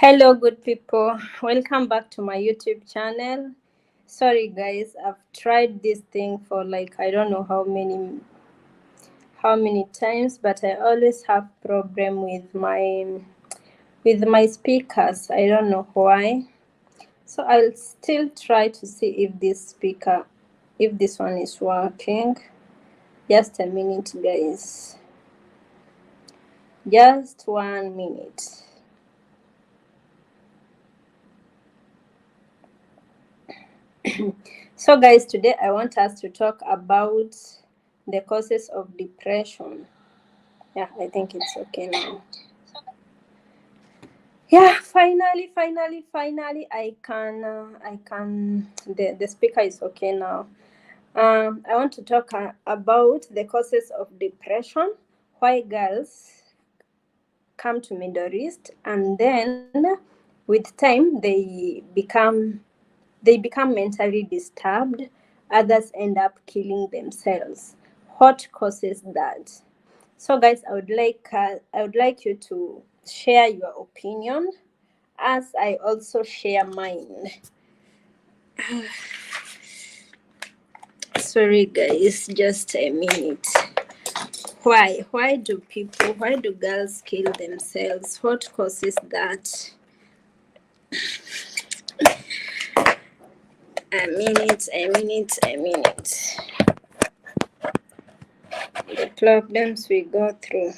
Hello, good people. Welcome back to my YouTube channel. Sorry, guys, I've tried this thing for like I don't know how many times, but I always have problem with my speakers. I don't know why. So I'll still try to see if this one is working. Just a minute, guys. Just 1 minute. So guys, today I want us to talk about the causes of depression. Yeah, I think it's okay now. Yeah, finally, the speaker is okay now. I want to talk about the causes of depression, why girls come to Middle East, and then with time they become mentally disturbed. Others end up killing themselves. What causes that? So, guys, I would like you to share your opinion, as I also share mine. Sorry, guys, just a minute. Why do girls kill themselves? What causes that? A minute. The problems we go through.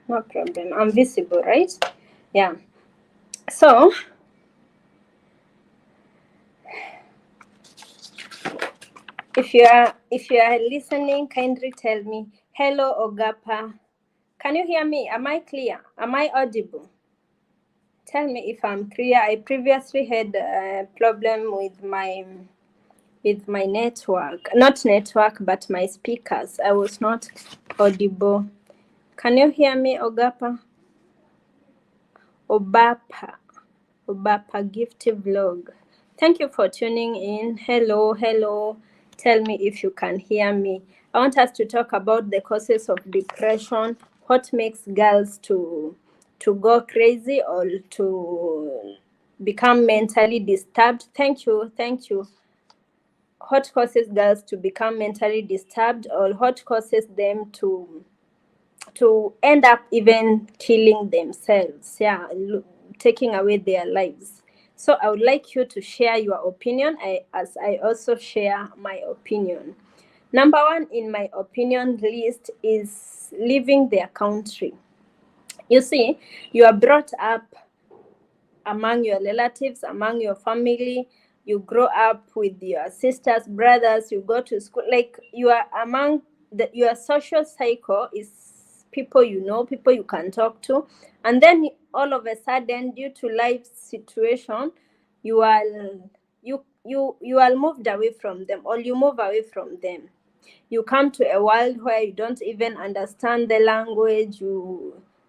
No problem. I'm visible, right? Yeah. So, if you are listening, kindly tell me, hello, Ogapa. Can you hear me? Am I clear? Am I audible? Tell me if I'm clear. I previously had a problem with my network. Not network, but my speakers. I was not audible. Can you hear me, Ogapa? Obapa Gifty Vlog. Thank you for tuning in. Hello. Tell me if you can hear me. I want us to talk about the causes of depression, what makes girls to go crazy or to become mentally disturbed. Thank you. What causes girls to become mentally disturbed, or what causes them to end up even killing themselves, taking away their lives. So I would like you to share your opinion, as I also share my opinion. Number one in my opinion list is leaving their country. You see, you are brought up among your relatives, among your family. You grow up with your sisters, brothers, you go to school, like you are among your social cycle is people you know, people you can talk to, and then all of a sudden, due to life situation, you are moved away from them, or you move away from them. You come to a world where you don't even understand the language.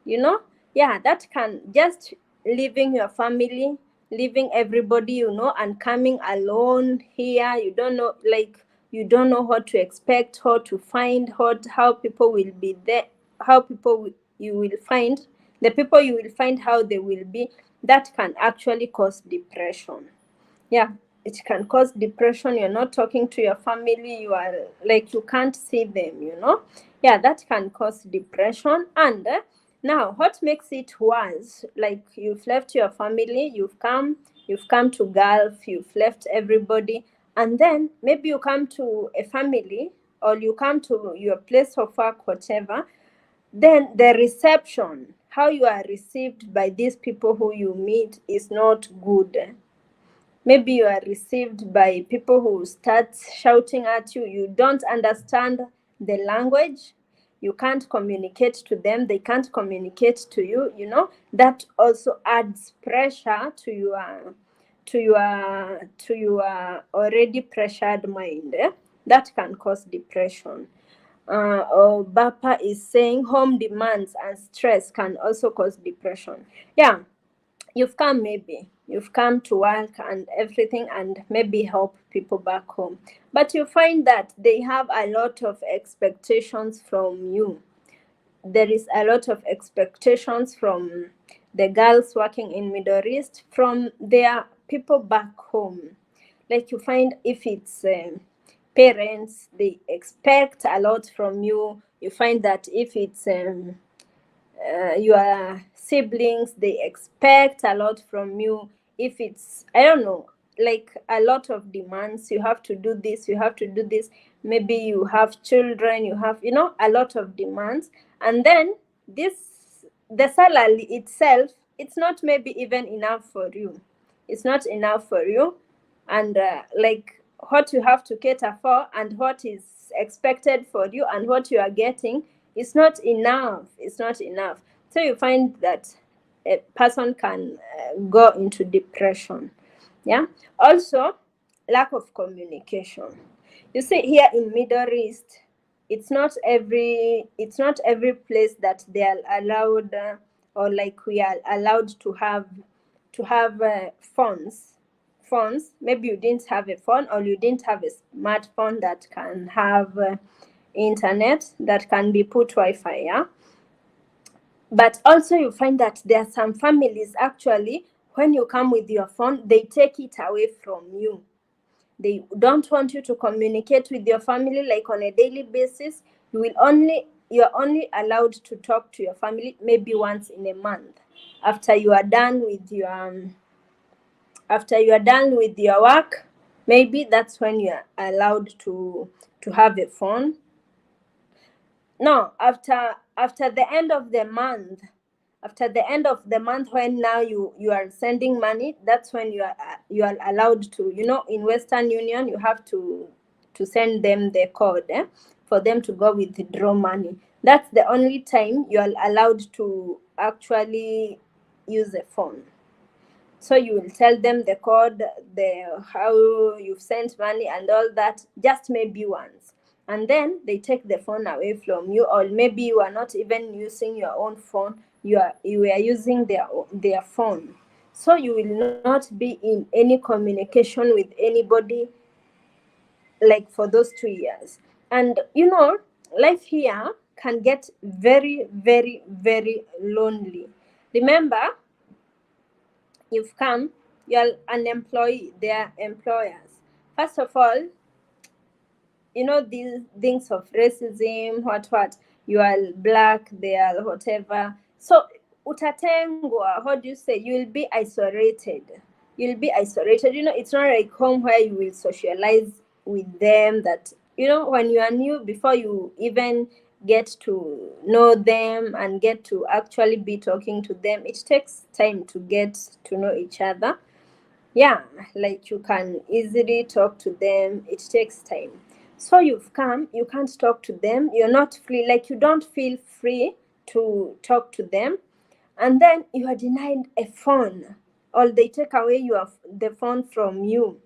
You know, yeah, that can just leaving your family, leaving everybody you know, and coming alone here. You don't know, like, you don't know what to expect, how to find, how people will be there, how you will find the people you will find, how they will be. That can actually cause depression. Yeah, it can cause depression. You're not talking to your family, you are like, you can't see them, yeah, that can cause depression. And now what makes it worse, like, you've left your family, you've come to Gulf, you've left everybody, and then maybe you come to a family, or you come to your place of work, whatever. Then the reception, how you are received by these people who you meet, is not good. Maybe you are received by people who start shouting at you. You don't understand the language. You can't communicate to them. They can't communicate to you. That also adds pressure to your already pressured mind. That can cause depression. Or Bapa is saying home demands and stress can also cause depression. Yeah, you've come to work and everything, and maybe help people back home, but you find that they have a lot of expectations from you. there is a lot of expectations from the girls working in Middle East from their people back home. Like you find if it's parents, they expect a lot from you. You find that if it's your siblings, they expect a lot from you. If it's, I don't know, like a lot of demands, you have to do this, you have to do this. Maybe you have children, you have, a lot of demands. And then the salary itself, it's not maybe even enough for you. It's not enough for you. And like what you have to cater for and what is expected for you and what you are getting, it's not enough. It's not enough. So you find that a person can go into depression. Yeah. Also, lack of communication. You see, here in Middle East, it's not every place that they are allowed or like we are allowed to have phones. Maybe you didn't have a phone or you didn't have a smartphone that can have internet, that can be put Wi-Fi. Yeah. But also you find that there are some families, actually, when you come with your phone, they take it away from you. They don't want you to communicate with your family like on a daily basis. You're only allowed to talk to your family maybe once in a month after you are done with your work. Maybe that's when you are allowed to have a phone. No, after the end of the month, when now you are sending money, that's when you are allowed to, in Western Union, you have to send them the code for them to go withdraw money. That's the only time you are allowed to actually use a phone. So you will tell them the code, how you've sent money and all that, just maybe once. And then they take the phone away from you, or maybe you are not even using your own phone, you are using their phone. So you will not be in any communication with anybody like for those 2 years. And life here can get very, very, very lonely. Remember, you've come, you're an employee, they are employers. First of all, these things of racism, what, you are black, they are whatever. So, utatengwa, how do you say? You will be isolated. You'll be isolated. It's not like home where you will socialize with them, that, when you are new, before you even get to know them and get to actually be talking to them, it takes time to get to know each other. Yeah, like you can easily talk to them, it takes time. So you've come, you can't talk to them, you're not free, like you don't feel free to talk to them. And then you are denied a phone, or they take away the phone from you.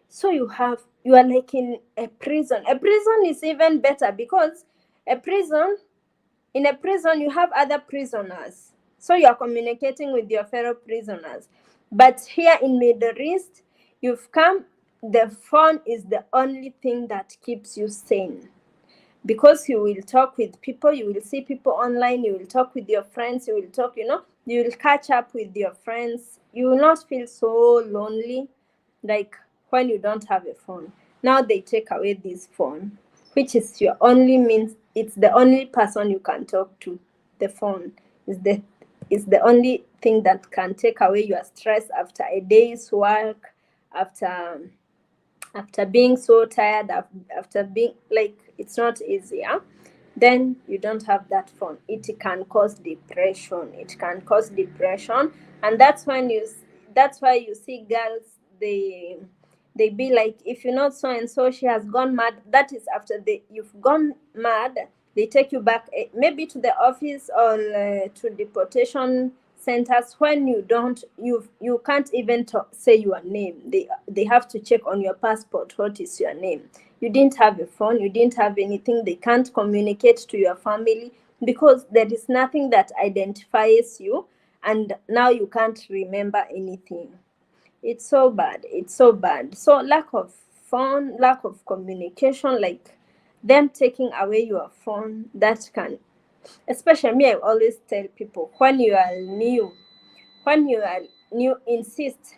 So you are like in a prison. A prison is even better, because in a prison you have other prisoners, so you are communicating with your fellow prisoners. But here in Middle East, you've come, the phone is the only thing that keeps you sane, because you will talk with people, you will see people online, you will talk with your friends, you will talk, you will catch up with your friends. You will not feel so lonely like when you don't have a phone. Now they take away this phone, which is your only means. It's the only person you can talk to. The phone is the only thing that can take away your stress after a day's work, after being so tired, after being like, it's not easy. Then you don't have that phone. It can cause depression. And that's why you see girls, they be like, if you know so and so, she has gone mad. That is after you've gone mad, they take you back, maybe to the office or to deportation centers, when you can't even say your name. They have to check on your passport, what is your name. You didn't have a phone, you didn't have anything. They can't communicate to your family, because there is nothing that identifies you, and now you can't remember anything. It's so bad. So lack of phone, lack of communication, like them taking away your phone, that can, Especially me, I always tell people, when you are new, insist.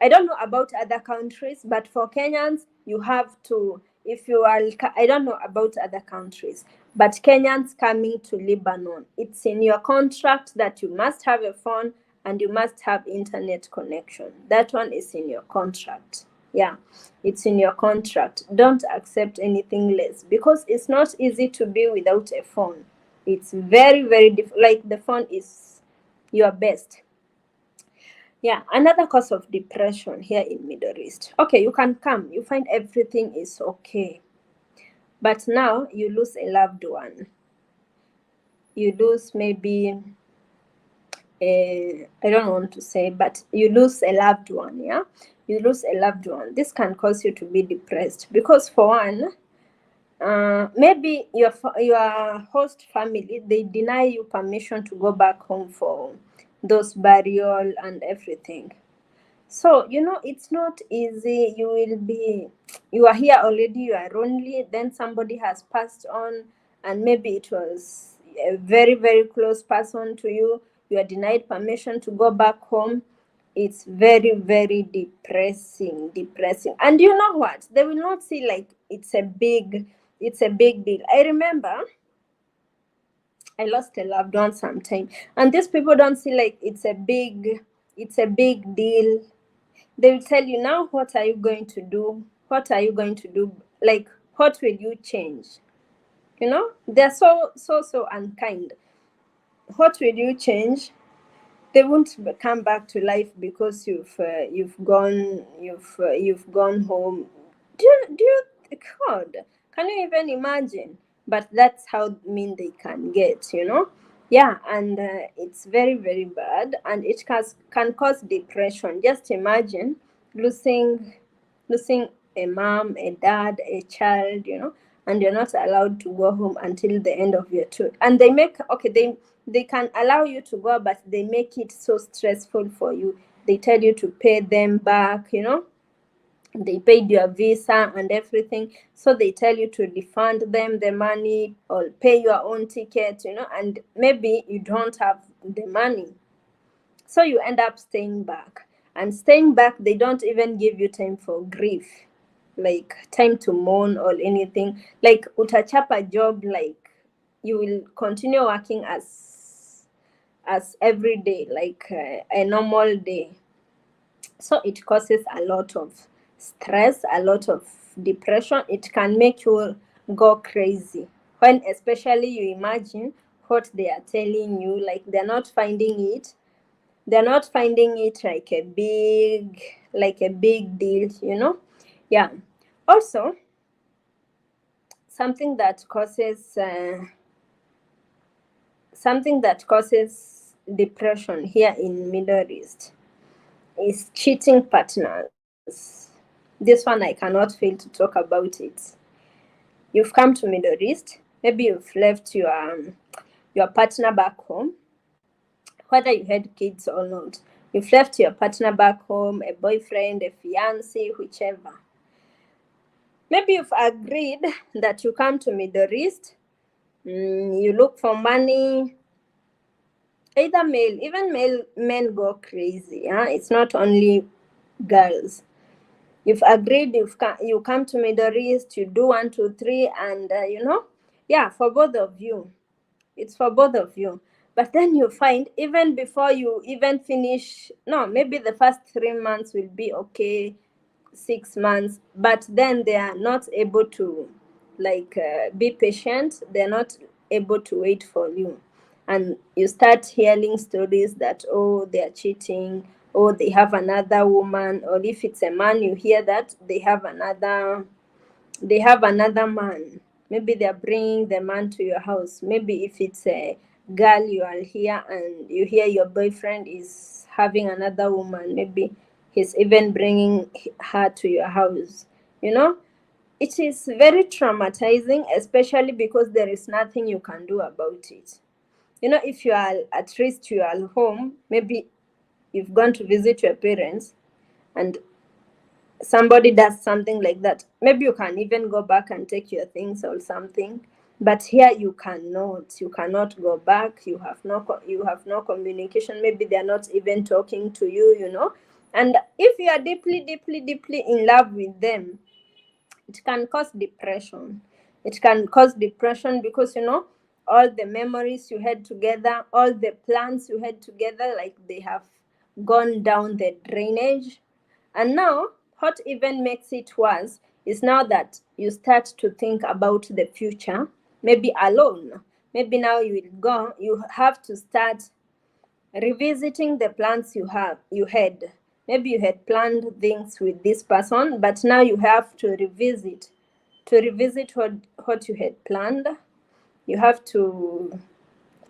I don't know about other countries, but for Kenyans, you have to, if you are, I don't know about other countries, but Kenyans coming to Lebanon, it's in your contract that you must have a phone and you must have internet connection. That one is in your contract. Yeah, it's in your contract. Don't accept anything less, because it's not easy to be without a phone. It's very, very like the phone is your best. Yeah, another cause of depression here in Middle East. Okay, you can come, you find everything is okay, but now you lose a loved one. You lose maybe I don't want to say, but you lose a loved one. Yeah, you lose a loved one. This can cause you to be depressed, because for one, maybe your host family, they deny you permission to go back home for those burial and everything. So, it's not easy. You are here already, you are lonely, then somebody has passed on, and maybe it was a very, very close person to you. You are denied permission to go back home. It's very, very depressing. And you know what? They will not see like it's a big deal. I remember I lost a loved one sometime, and these people don't see like it's a big deal. They will tell you, now what are you going to do, like what will you change? They're so unkind. What will you change? They won't come back to life because you've gone home. Do you God, can you even imagine? But that's how mean they can get. Yeah, and it's very, very bad, and it can cause depression. Just imagine losing a mom, a dad, a child, and you're not allowed to go home until the end of your tour. And they can allow you to go, but they make it so stressful for you. They tell you to pay them back. They paid your visa and everything, so they tell you to refund them the money or pay your own ticket, and maybe you don't have the money, so you end up staying back. And staying back, they don't even give you time for grief, like time to mourn or anything. Like utachapa job, like you will continue working as every day, like a normal day. So it causes a lot of stress, a lot of depression. It can make you go crazy, when especially you imagine what they are telling you, like they're not finding it like a big deal. Yeah. Also, something that causes depression here in Middle East is cheating partners. This one I cannot fail to talk about it. You've come to Middle East, maybe you've left your partner back home, whether you had kids or not. You've left your partner back home, a boyfriend, a fiance, whichever. Maybe you've agreed that you come to Middle East, you look for money. Either male, even men go crazy. It's not only girls. You've agreed, you come to Middle East, you do 1, 2, 3, and yeah, for both of you. It's for both of you. But then you find, even before you even finish, no, maybe the first 3 months will be okay, 6 months, but then they are not able to be patient. They're not able to wait for you, and you start hearing stories that, oh, they are cheating, or they have another woman, or if it's a man, you hear that they have another man. Maybe they're bringing the man to your house. Maybe if it's a girl, you are here and you hear your boyfriend is having another woman. Maybe he's even bringing her to your house. It is very traumatizing, especially because there is nothing you can do about it. If you are at least you are home, maybe you've gone to visit your parents, and somebody does something like that, maybe you can even go back and take your things or something. But here you cannot go back. You have no communication. Maybe they're not even talking to you, and if you are deeply in love with them, it can cause depression. It can cause depression because all the memories you had together, all the plans you had together, like they have gone down the drainage. And now what even makes it worse is now that you start to think about the future, maybe alone. Maybe now you have to start revisiting the plans you had. Maybe you had planned things with this person, but now you have to revisit what you had planned. You have to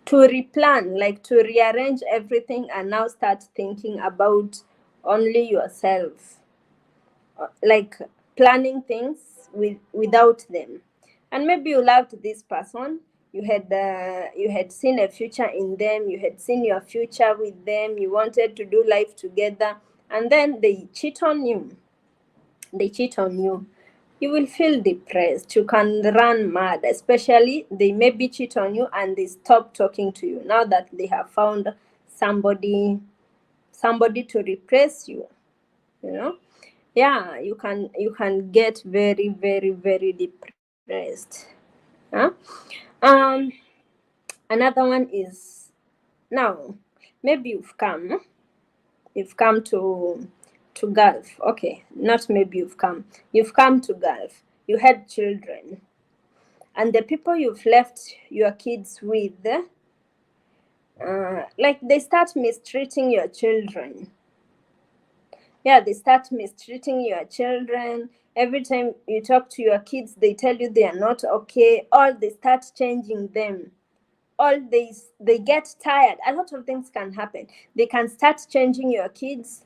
replan, like to rearrange everything, and now start thinking about only yourself, like planning things without them. And maybe you loved this person, you had seen a future in them, you had seen your future with them, you wanted to do life together, and then they cheat on you. You will feel depressed. You can run mad, especially they maybe cheat on you and they stop talking to you now that they have found somebody to replace you. Yeah, you can get very, very, very depressed. Huh? um Another one is, now maybe you've come to Gulf. Okay, not maybe you've come to Gulf. You had children, and the people you've left your kids with, like they start mistreating your children. Yeah, they start mistreating your children. Every time you talk to your kids, they tell you they are not okay, or they start changing them. All they get tired. A lot of things can happen. They can start changing your kids,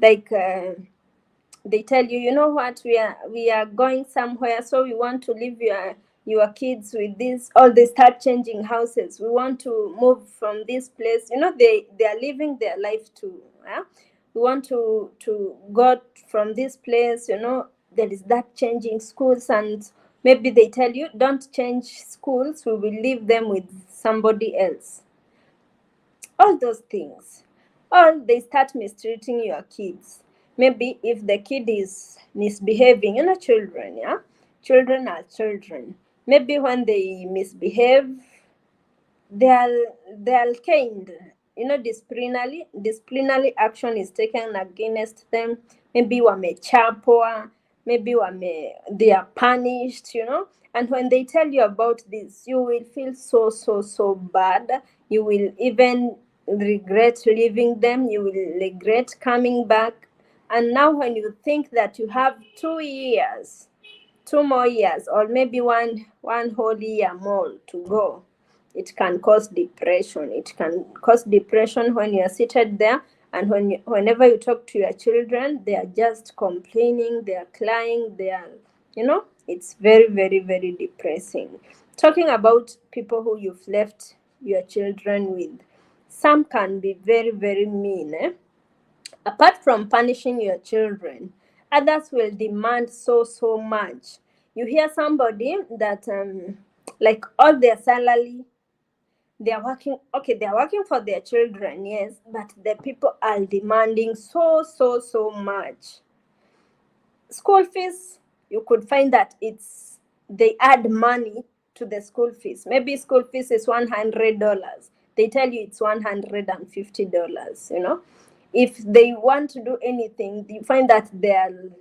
like they tell you, you know what, we are going somewhere, so we want to leave your kids with this. Or they start changing houses. We want to move from this place. They are living their life too. We want to go from this place. There is that changing schools, and maybe they tell you, don't change schools, we will leave them with somebody else. All those things. Or they start mistreating your kids. Maybe if the kid is misbehaving, children, yeah? Children are children. Maybe when they misbehave, they're caned. Disciplinary action is taken against them. Maybe wamechapwa, maybe they are punished. And when they tell you about this, you will feel so bad. You will even regret leaving them. You will regret coming back. And now when you think that you have 2 years, 2 more years, or maybe one whole year more to go, it can cause depression. It can cause depression when you are seated there, and whenever you talk to your children, they are just complaining, they are crying, it's very, very, very depressing. Talking about people who you've left your children with, some can be very, very mean. Apart from punishing your children, others will demand so much. You hear somebody that like all their salary, they are working for their children, yes, but the people are demanding so much. School fees, you could find that they add money to the school fees. Maybe school fees is $100. They tell you it's $150. If they want to do anything, you find that they're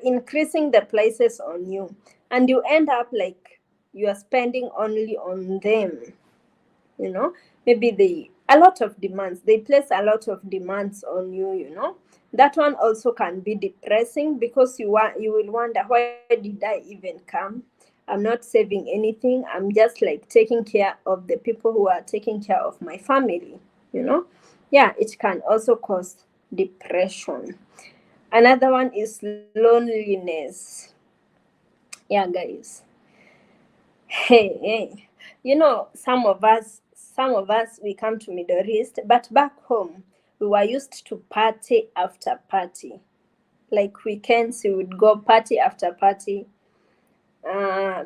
increasing the prices on you, and you end up like you are spending only on them. Maybe a lot of demands, they place a lot of demands on you. That one also can be depressing, because you will wonder, why did I even come? I'm not saving anything. I'm just like taking care of the people who are taking care of my family. Yeah, it can also cause depression. Another one is loneliness. Yeah, guys. Hey. Some of us, we come to Middle East, but back home, we were used to party after party. Like weekends, we would go party after party.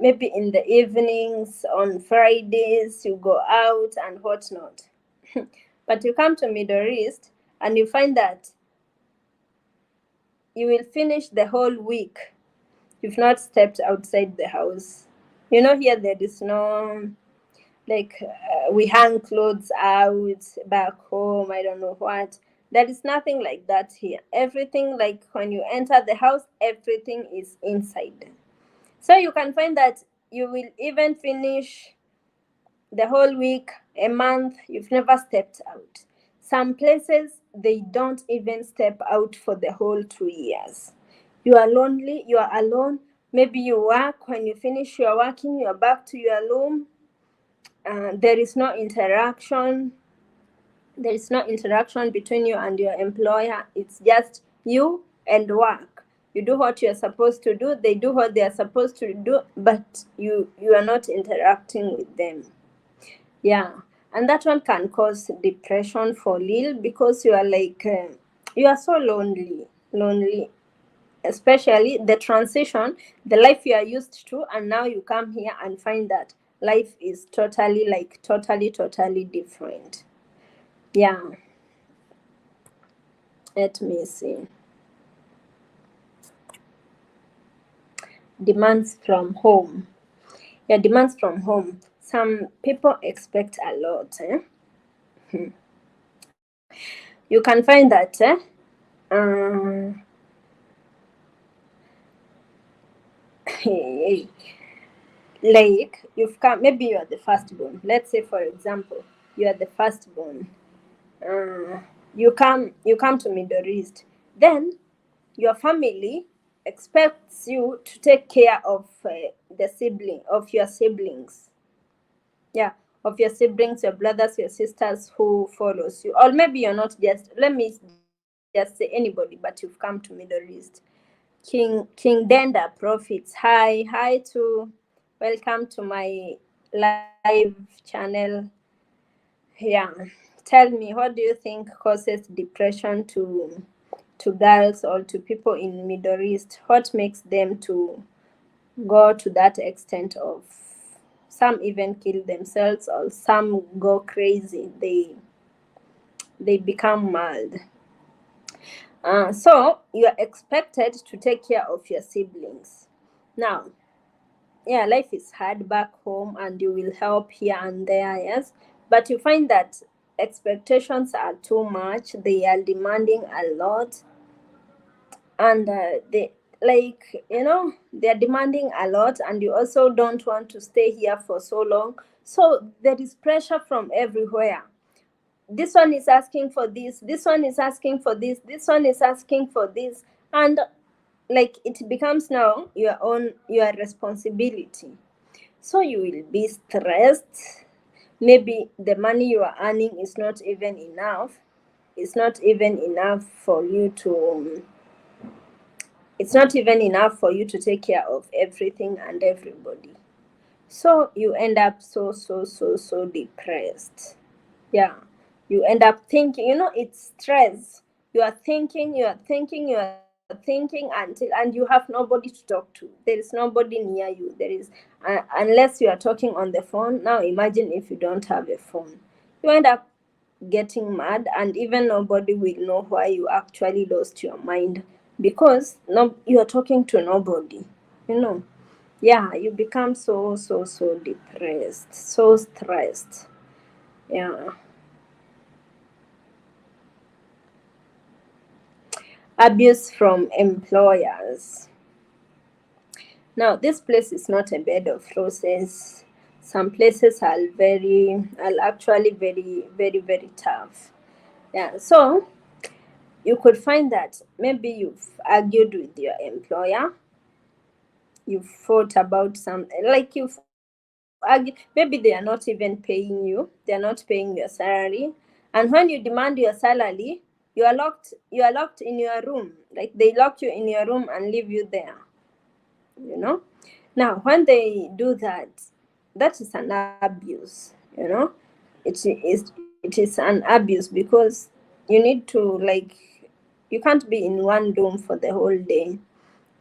maybe in the evenings, on Fridays, you go out and whatnot. But you come to Middle East and you find that you will finish the whole week. You've not stepped outside the house. Here there is no, like, we hang clothes out back home, I don't know what. There is nothing like that here. Everything, like when you enter the house, everything is inside. So you can find that you will even finish the whole week, a month, you've never stepped out. Some places, they don't even step out for the whole 2 years. You are lonely, you are alone. Maybe you work, when you finish your working, you are back to your room. There is no interaction. There is no interaction between you and your employer. It's just you and work. You do what you're supposed to do, they do what they are supposed to do, but you are not interacting with them. Yeah, and that one can cause depression for Lil, because you are like, you are so lonely, especially the transition, the life you are used to, and now you come here and find that life is totally different. Yeah, let me see. Demands from home. Yeah, demands from home. Some people expect a lot. You can find that like, you've come, maybe you are the firstborn. Let's say, for example, you are the firstborn. You come to Middle East. Then your family expects you to take care of your siblings. Yeah, of your siblings, your brothers, your sisters who follows you. Or maybe you're not just, let me just say anybody, but you've come to Middle East. King Denda Profits. Hi to welcome to my live channel. Yeah. Tell me, what do you think causes depression to girls or to people in Middle East? What makes them to go to that extent of, some even kill themselves, or some go crazy, they become mad. So you are expected to take care of your siblings. Now, yeah, life is hard back home and you will help here and there, yes, but you find that expectations are too much, they are demanding a lot, and they're demanding a lot, and you also don't want to stay here for so long. So there is pressure from everywhere. This one is asking for this one is asking for this one is asking for this, and like, it becomes now your responsibility. So you will be stressed. Maybe the money you are earning is not even enough. It's not even enough for you to take care of everything and everybody. So you end up so depressed. Yeah. You end up thinking, it's stress. You are thinking until, and you have nobody to talk to. There is nobody near you. There is, unless you are talking on the phone. Now imagine if you don't have a phone. You end up getting mad, and even nobody will know why you actually lost your mind, because you are talking to nobody. Yeah, you become so depressed, so stressed. Yeah. Abuse from employers. Now, this place is not a bed of roses. Some places are actually very tough. Yeah, so you could find that maybe you've argued with your employer, you've fought about something, like you've argued, maybe they are not even paying you, they are not paying your salary, and when you demand your salary, you are locked in your room, like they lock you in your room and leave you there. Now when they do that, that is an abuse. It is an abuse, because you need to, like, you can't be in one room for the whole day.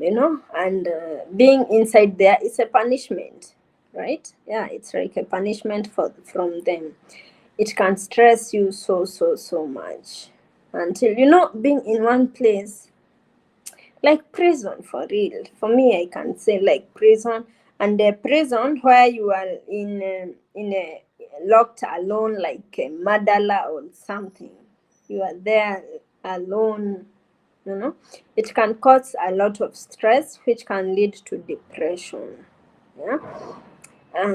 and being inside there is a punishment, right? Yeah, it's like a punishment from them. It can stress you so much until being in one place, like prison, for real. For me, I can say like prison. And the prison where you are in a locked alone, like a murderer or something. You are there alone. It can cause a lot of stress, which can lead to depression. Yeah.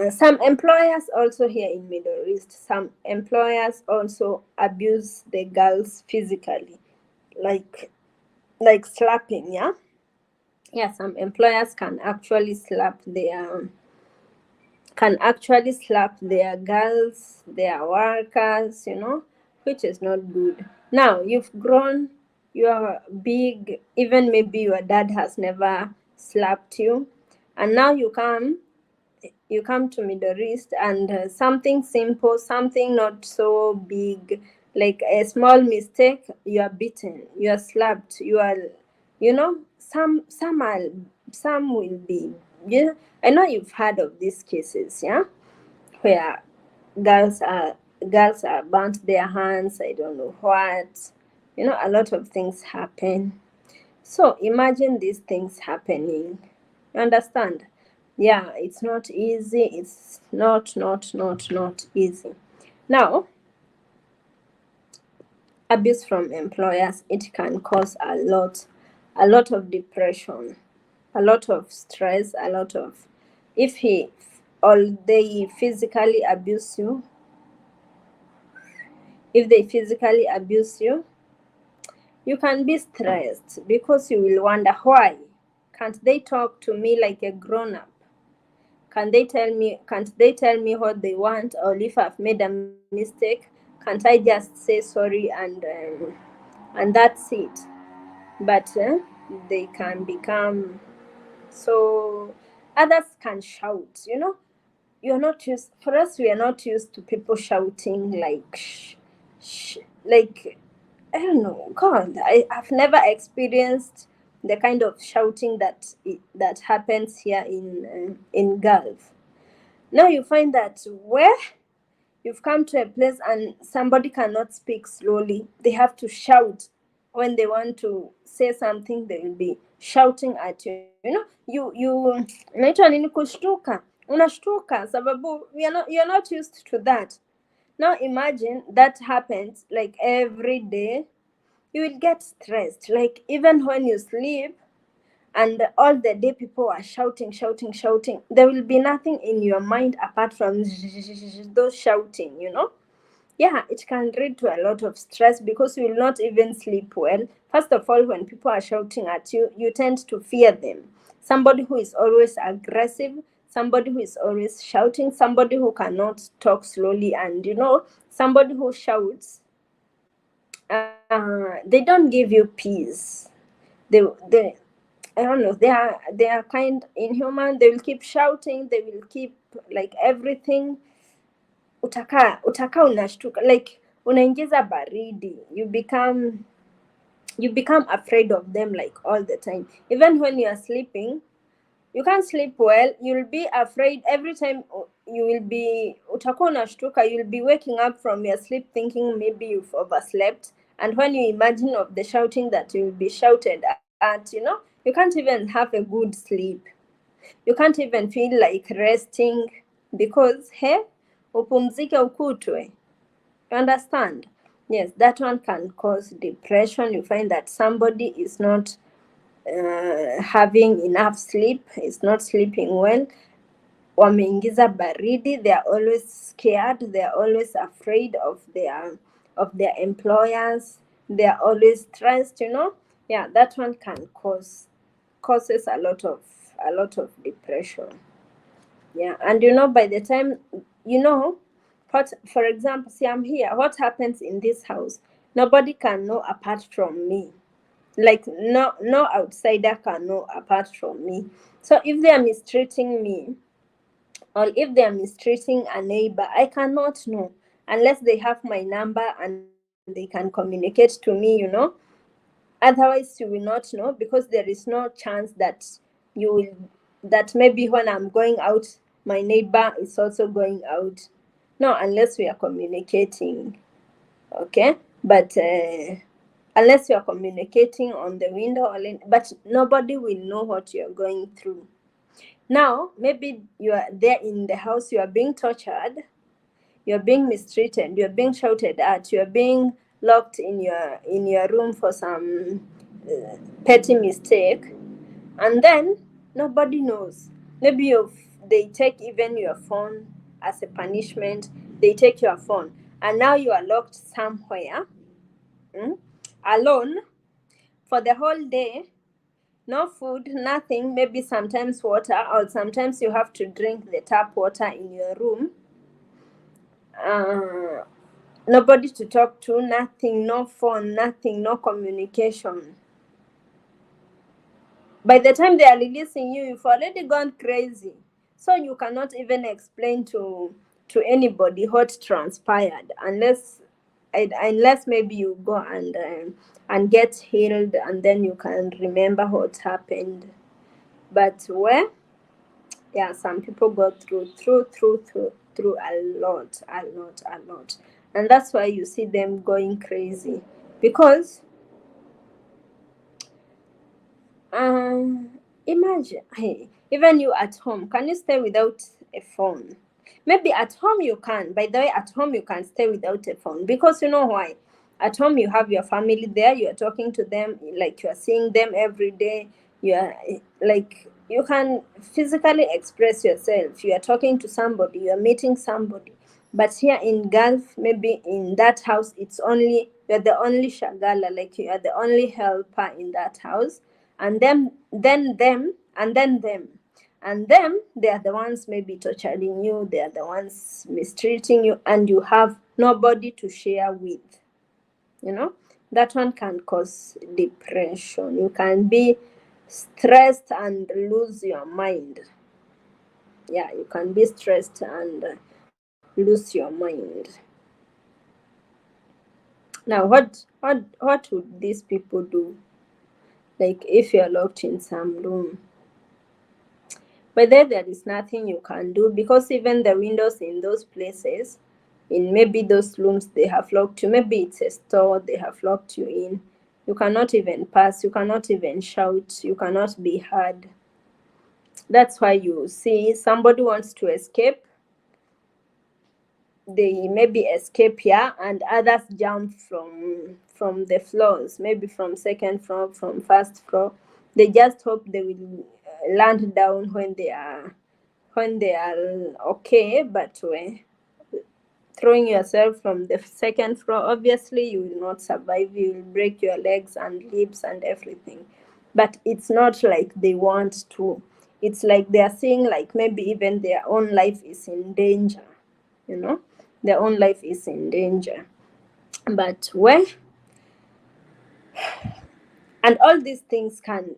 Some employers also, here in Middle East, some employers also abuse the girls physically, like slapping. Yeah. Yeah, some employers can actually slap their girls, their workers, which is not good. Now you've grown, you are big, even maybe your dad has never slapped you, and now you come to Middle East, and something simple, something not so big, like a small mistake, you are beaten, you are slapped, some will be, I know you've heard of these cases, yeah, where girls are girls are burnt their hands, I don't know what, a lot of things happen. So imagine these things happening. You understand? Yeah, it's not easy. It's not easy. Now, abuse from employers, it can cause a lot of depression, a lot of stress, a lot of, if he or they physically abuse you, if they physically abuse you can be stressed because you will wonder, why can't they talk to me like a grown up? Can't they tell me what they want? Or if I've made a mistake, can't I just say sorry, and that's it? But they can become so, others can shout, you're not used for us, we are not used to people shouting like like, I don't know, God, I've never experienced the kind of shouting that happens here in Gulf. Now you find that where you've come to a place and somebody cannot speak slowly, they have to shout. When they want to say something, they will be shouting at you. Inaitwa nini, kushtuka, unashtuka sababu you're not used to that. Now imagine that happens like every day. You will get stressed, like even when you sleep, and all the day people are shouting, there will be nothing in your mind apart from those shouting. Yeah, it can lead to a lot of stress because you will not even sleep well. First of all, when people are shouting at you, you tend to fear them. Somebody who is always aggressive, somebody who is always shouting, somebody who cannot talk slowly, and somebody who shouts, they don't give you peace. They I don't know, they are kind inhuman. They will keep shouting, they will keep like everything. Utakaa unashtuka, like unaingiza baridi. You become afraid of them like all the time. Even when you are sleeping, you can't sleep well. You'll be afraid every time. You will be utakuwa unashtuka, you'll be waking up from your sleep thinking maybe you've overslept. And when you imagine of the shouting that you'll be shouted at, you can't even have a good sleep. You can't even feel like resting because upumzike ukutwe. You understand? Yes, that one can cause depression. You find that somebody is not having enough sleep, is not sleeping well. Wameingiza baridi, they are always scared, they are always afraid of their employers, they are always stressed. Yeah, that one can causes a lot of depression. Yeah, and by the time, what, for example, see, I'm here, what happens in this house, nobody can know apart from me. Like, no outsider can know apart from me. So if they are mistreating me, or if they are mistreating a neighbor, I cannot know unless they have my number and they can communicate to me. Otherwise, you will not know, because there is no chance that you will, that maybe when I'm going out, my neighbor is also going out. No, unless we are communicating. Okay, but unless you are communicating on the window, but nobody will know what you're going through. Now, maybe you are there in the house, you are being tortured, you're being mistreated, you're being shouted at, you're being locked in your room for some petty mistake, and then nobody knows. Maybe they take even your phone as a punishment. They take your phone, and now you are locked somewhere, alone, for the whole day. No food, nothing, maybe sometimes water, or sometimes you have to drink the tap water in your room. Nobody to talk to, nothing, no phone, nothing, no communication. By the time they are releasing you, you've already gone crazy. So you cannot even explain to anybody what transpired, unless maybe you go and get healed, and then you can remember what happened. But yeah, some people go through a lot, and that's why you see them going crazy, because imagine, hey, even you at home, can you stay without a phone? Maybe at home you can. By the way, at home you can stay without a phone, because you know why? At home you have your family there, you are talking to them, like you are seeing them every day. You are like, you can physically express yourself. You are talking to somebody, you are meeting somebody. But here in Gulf, maybe in that house, it's only, you're the only shagala, like you are the only helper in that house, and then them, and then them. And them, they are the ones maybe torturing you, they are the ones mistreating you, and you have nobody to share with. That one can cause depression. You can be stressed and lose your mind. Yeah, you can be stressed and lose your mind. Now, what would these people do? Like, if you're locked in some room, but there is nothing you can do, because even the windows in those places, in maybe those rooms, they have locked you. Maybe it's a store, they have locked you in. You cannot even pass, you cannot even shout, you cannot be heard. That's why you see somebody wants to escape, they maybe escape here, and others jump from the floors, maybe from second floor, from first floor. They just hope they will land down when they are okay. But throwing yourself from the second floor, obviously you will not survive. You will break your legs and lips and everything. But it's not like they want to. It's like they are seeing, like, maybe even their own life is in danger. Their own life is in danger. But and all these things can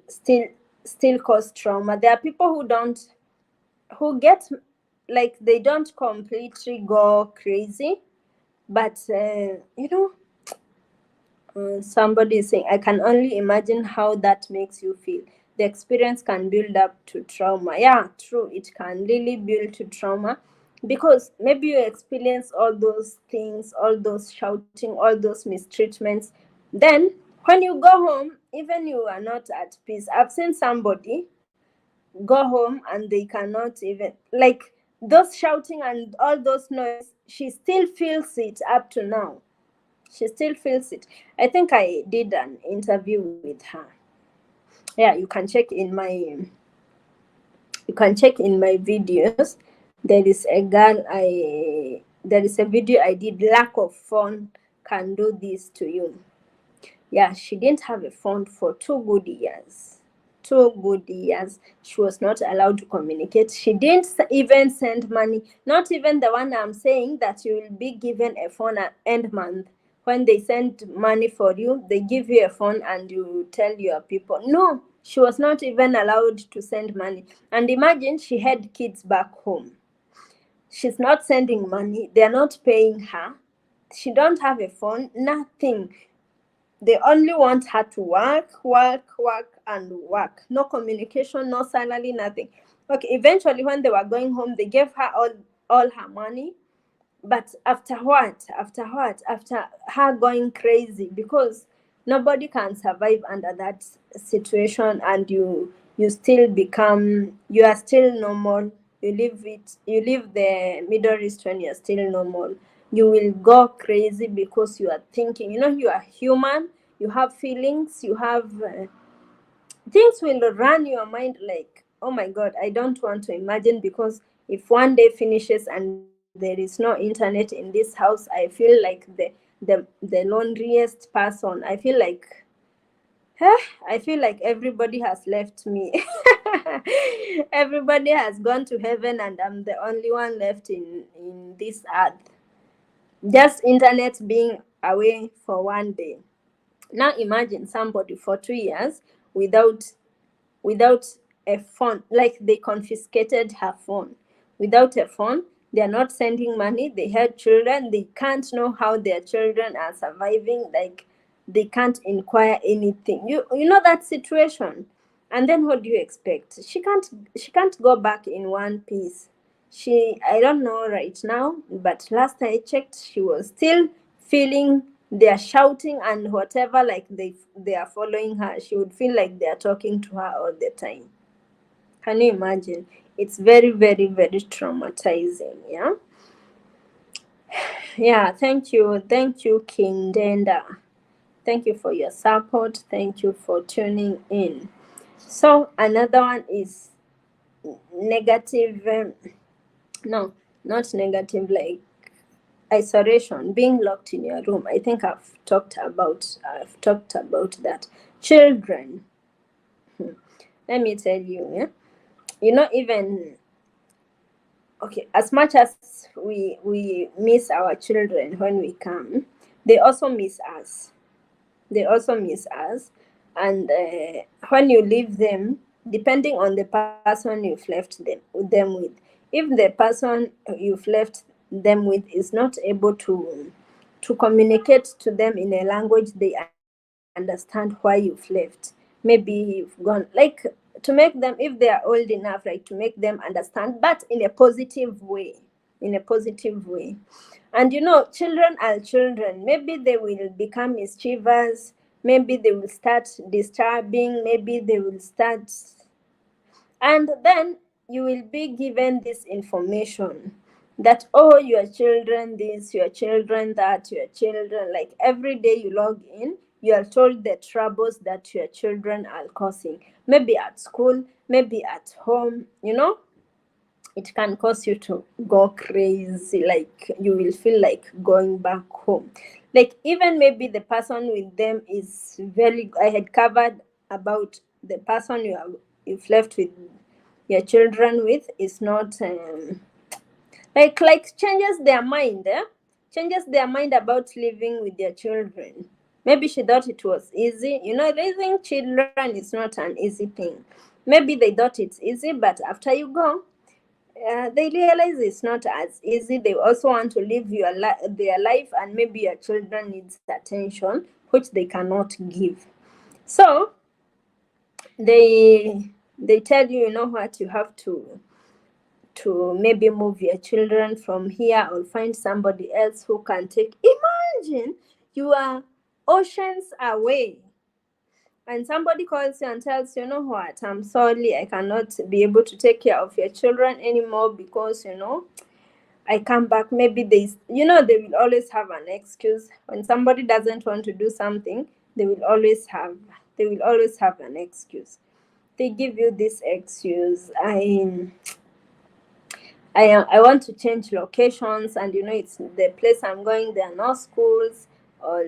still cause trauma. There are people who get, like, they don't completely go crazy, but somebody is saying, I can only imagine how that makes you feel. The experience can build up to trauma. Yeah, true, it can really build to trauma, because maybe you experience all those things, all those shouting, all those mistreatments. Then when you go home, even you are not at peace. I've seen somebody go home and they cannot even, like, those shouting and all those noise, she still feels it up to now. She still feels it. I think I did an interview with her. Yeah, you can check in my videos. There is a video I did. Lack of phone can do this to you. Yeah, she didn't have a phone for 2 good years. 2 good years. She was not allowed to communicate. She didn't even send money. Not even the one I'm saying that you will be given a phone at end month. When they send money for you, they give you a phone and you tell your people. No, she was not even allowed to send money. And imagine, she had kids back home. She's not sending money. They're not paying her. She don't have a phone, nothing. They only want her to work, and work. No communication, no salary, nothing. Okay, eventually when they were going home, they gave her all her money. But after what? After her going crazy, because nobody can survive under that situation, and you still become, you are still normal. You leave the Middle East when you are still normal. You will go crazy because you are thinking, you are human, you have feelings, you have things will run your mind, like, oh my god, I don't want to imagine, because if one day finishes and there is no internet in this house, I feel like the loneliest person. I feel like everybody has left me. Everybody has gone to heaven and I'm the only one left in this earth, just internet being away for one day. Now imagine somebody for 2 years without a phone, like they confiscated her phone. Without a phone, they are not sending money. They had children, they can't know how their children are surviving, like they can't inquire anything. You know that situation. And then what do you expect? She can't go back in one piece. I don't know right now, but last I checked, she was still feeling they're shouting and whatever, like they are following her. She would feel like they are talking to her all the time. Can you imagine? It's very, very, very traumatizing. Yeah. Thank you, King Denda. Thank you for your support. Thank you for tuning in. So another one is negative. No, not negative, like isolation, being locked in your room. I think I've talked about that. Children. Let me tell you, even okay, as much as we miss our children when we come, they also miss us. And when you leave them, depending on the person you've left them with, if the person you've left them with is not able to communicate to them in a language they understand why you've left, maybe you've gone, like, to make them, if they are old enough, like to make them understand, but in a positive way. And children are children. Maybe they will become mischievous, maybe they will start disturbing, maybe they will start, and then you will be given this information that, oh, your children this, your children that, your children, like every day you log in, you are told the troubles that your children are causing, maybe at school, maybe at home. It can cause you to go crazy, like you will feel like going back home. Like, even maybe the person with them is very, I had covered about the person you've left with your children with is not like changes their mind, changes their mind about living with their children. Maybe she thought it was easy. Raising children is not an easy thing. Maybe they thought it's easy, but after you go, they realize it's not as easy. They also want to live their life, and maybe your children needs attention which they cannot give. So they tell you, what, you have to maybe move your children from here or find somebody else who can take. Imagine you are oceans away and somebody calls you and tells you, what, I'm sorry, I cannot be able to take care of your children anymore because I come back. Maybe they will always have an excuse. When somebody doesn't want to do something, they will always have an excuse. They give you this excuse. I want to change locations, and it's the place I'm going, there are no schools, or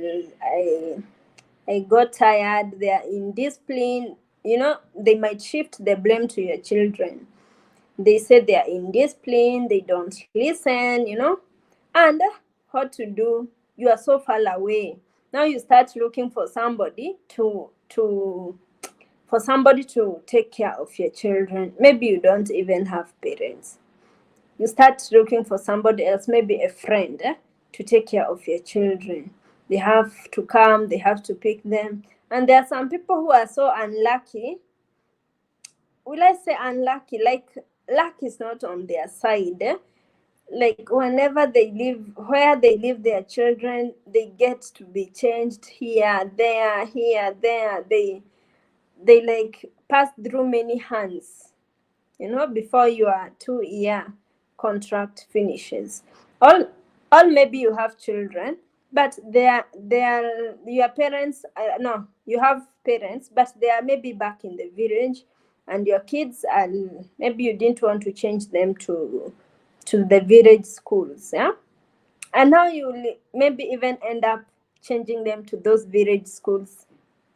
I got tired, they are indisciplined. They might shift the blame to your children. They say they are indisciplined, they don't listen, and what to do? You are so far away. Now you start looking for somebody to take care of your children. Maybe you don't even have parents. You start looking for somebody else, maybe a friend, to take care of your children. They have to come, they have to pick them. And there are some people who are so unlucky. Will I say unlucky? Like, luck is not on their side. Like, whenever they live, where they leave their children, they get to be changed here, there. They like pass through many hands, before your 2-year contract finishes. All maybe you have children, but they are your parents. No, you have parents, but they are maybe back in the village, and your kids are, maybe you didn't want to change them to the village schools, yeah. And now you maybe even end up changing them to those village schools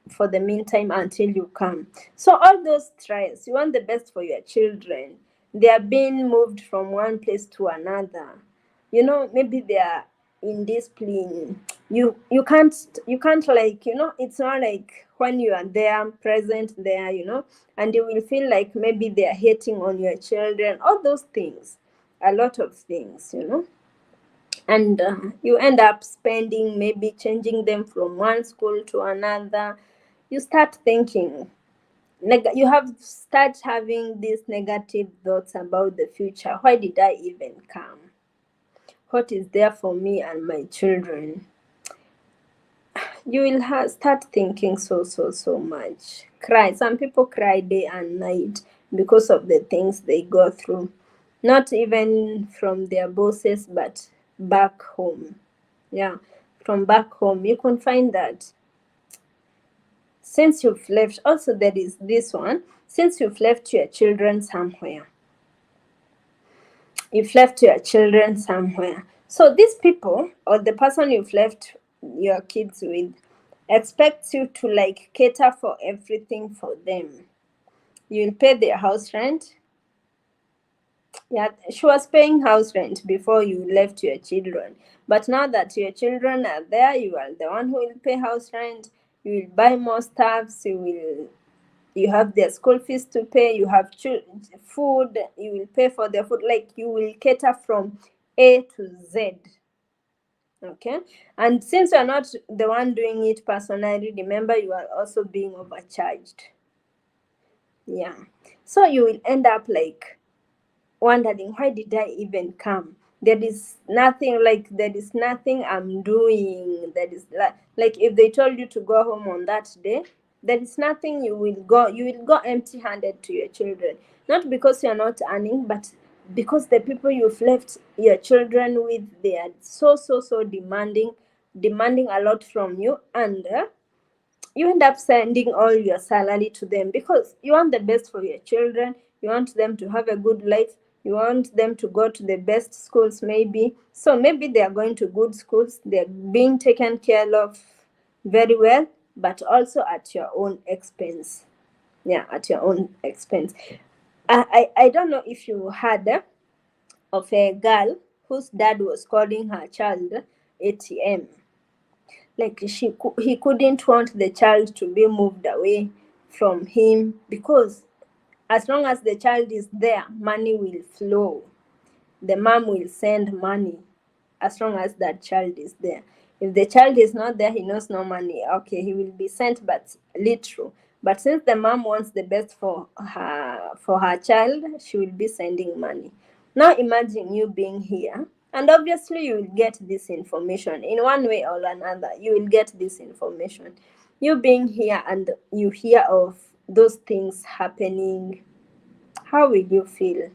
for the meantime until you come. So all those trials, you want the best for your children. They are being moved from one place to another. Maybe they are in discipline. You can't, like, it's not like when you are there, present there, and you will feel like maybe they are hating on your children. All those things, a lot of things, and you end up spending, maybe changing them from one school to another. You start thinking, you have start having these negative thoughts about the future. Why did I even come? What is there for me and my children? You will start thinking so much. Cry. Some people cry day and night because of the things they go through, not even from their bosses, but back home. Yeah, from back home you can find that since you've left. Also, there is this one: since you've left your children somewhere, so these people, or the person you've left your kids with, expects you to like cater for everything for them. You'll pay their house rent. Yeah, she was paying house rent before you left your children. But now that your children are there, you are the one who will pay house rent. You will buy more stuffs. You have their school fees to pay. You have food. You will pay for their food. Like, you will cater from A to Z. Okay, and since you're not the one doing it personally, remember, you are also being overcharged. Yeah, so you will end up like wondering, why did I even come? There is nothing I'm doing. That is like if they told you to go home on that day, there is nothing. You will go empty handed to your children, not because you're not earning, but because the people you've left your children with, they are so demanding a lot from you. And you end up sending all your salary to them because you want the best for your children. You want them to have a good life. You want them to go to the best schools, maybe. So maybe they are going to good schools. They're being taken care of very well, but also at your own expense. Yeah, at your own expense. I don't know if you heard of a girl whose dad was calling her child ATM. Like, he couldn't want the child to be moved away from him, because as long as the child is there, money will flow. The mom will send money as long as that child is there. If the child is not there, he knows no money. Okay, he will be sent, but little. But since the mom wants the best for her child, she will be sending money. Now imagine you being here, and obviously you will get this information in one way or another. You will get this information. You being here and you hear of those things happening, how will you feel?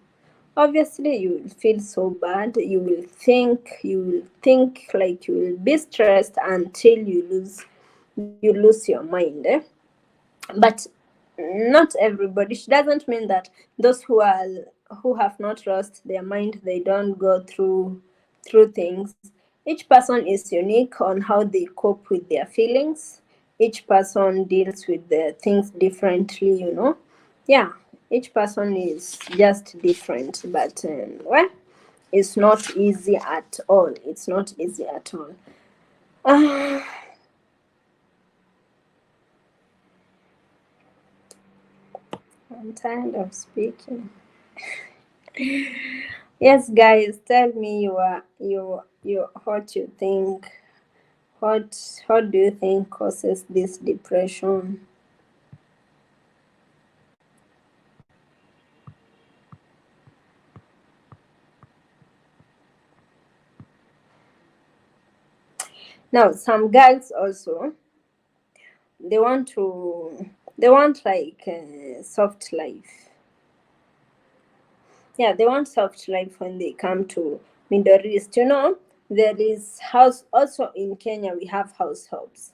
Obviously you will feel so bad. You will think like you will be stressed until you lose your mind, but not everybody. She doesn't mean that those who have not lost their mind, they don't go through things. Each person is unique on how they cope with their feelings. Each person deals with the things differently. Yeah, each person is just different, but well, it's not easy at all. It's not easy at all. Ah, I'm tired of speaking. Yes, guys, tell me what you think. What do you think causes this depression? Now, some girls also, they want to they want like soft life. Yeah, they want soft life when they come to Middle East. There is house also in Kenya. We have house helps,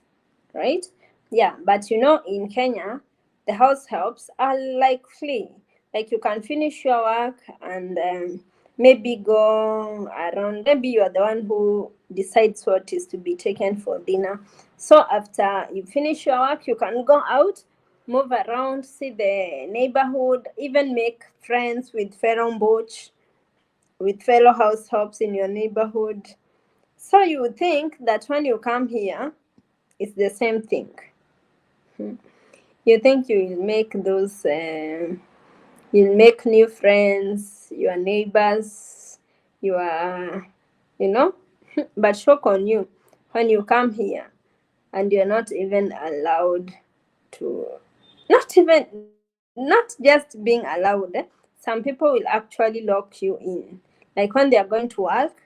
right? Yeah, but in Kenya, the house helps are like free. Like you can finish your work and maybe go around. Maybe you are the one who decides what is to be taken for dinner. So after you finish your work, you can go out, move around, see the neighborhood, even make friends with fellow boch, with fellow house helps in your neighborhood. So you would think that when you come here, it's the same thing. You think you will make those, you'll make new friends, your neighbors, your, you know, but shock on you when you come here and you're not even allowed to, not just being allowed. Some people will actually lock you in. Like when they are going to work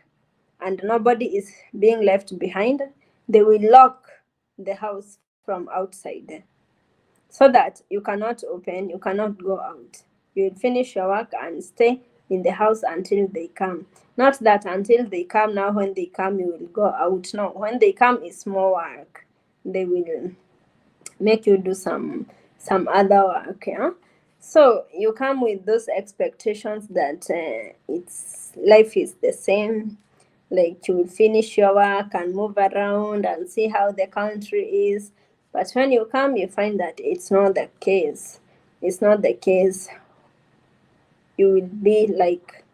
and nobody is being left behind, they will lock the house from outside so that you cannot open, you cannot go out. You will finish your work and stay in the house until they come. Not that until they come, now when they come you will go out. No, when they come it's more work. They will make you do some other work. Yeah, so you come with those expectations that it's life is the same, like you will finish your work and move around and see how the country is. But when you come, you find that it's not the case. It's not the case. You will be like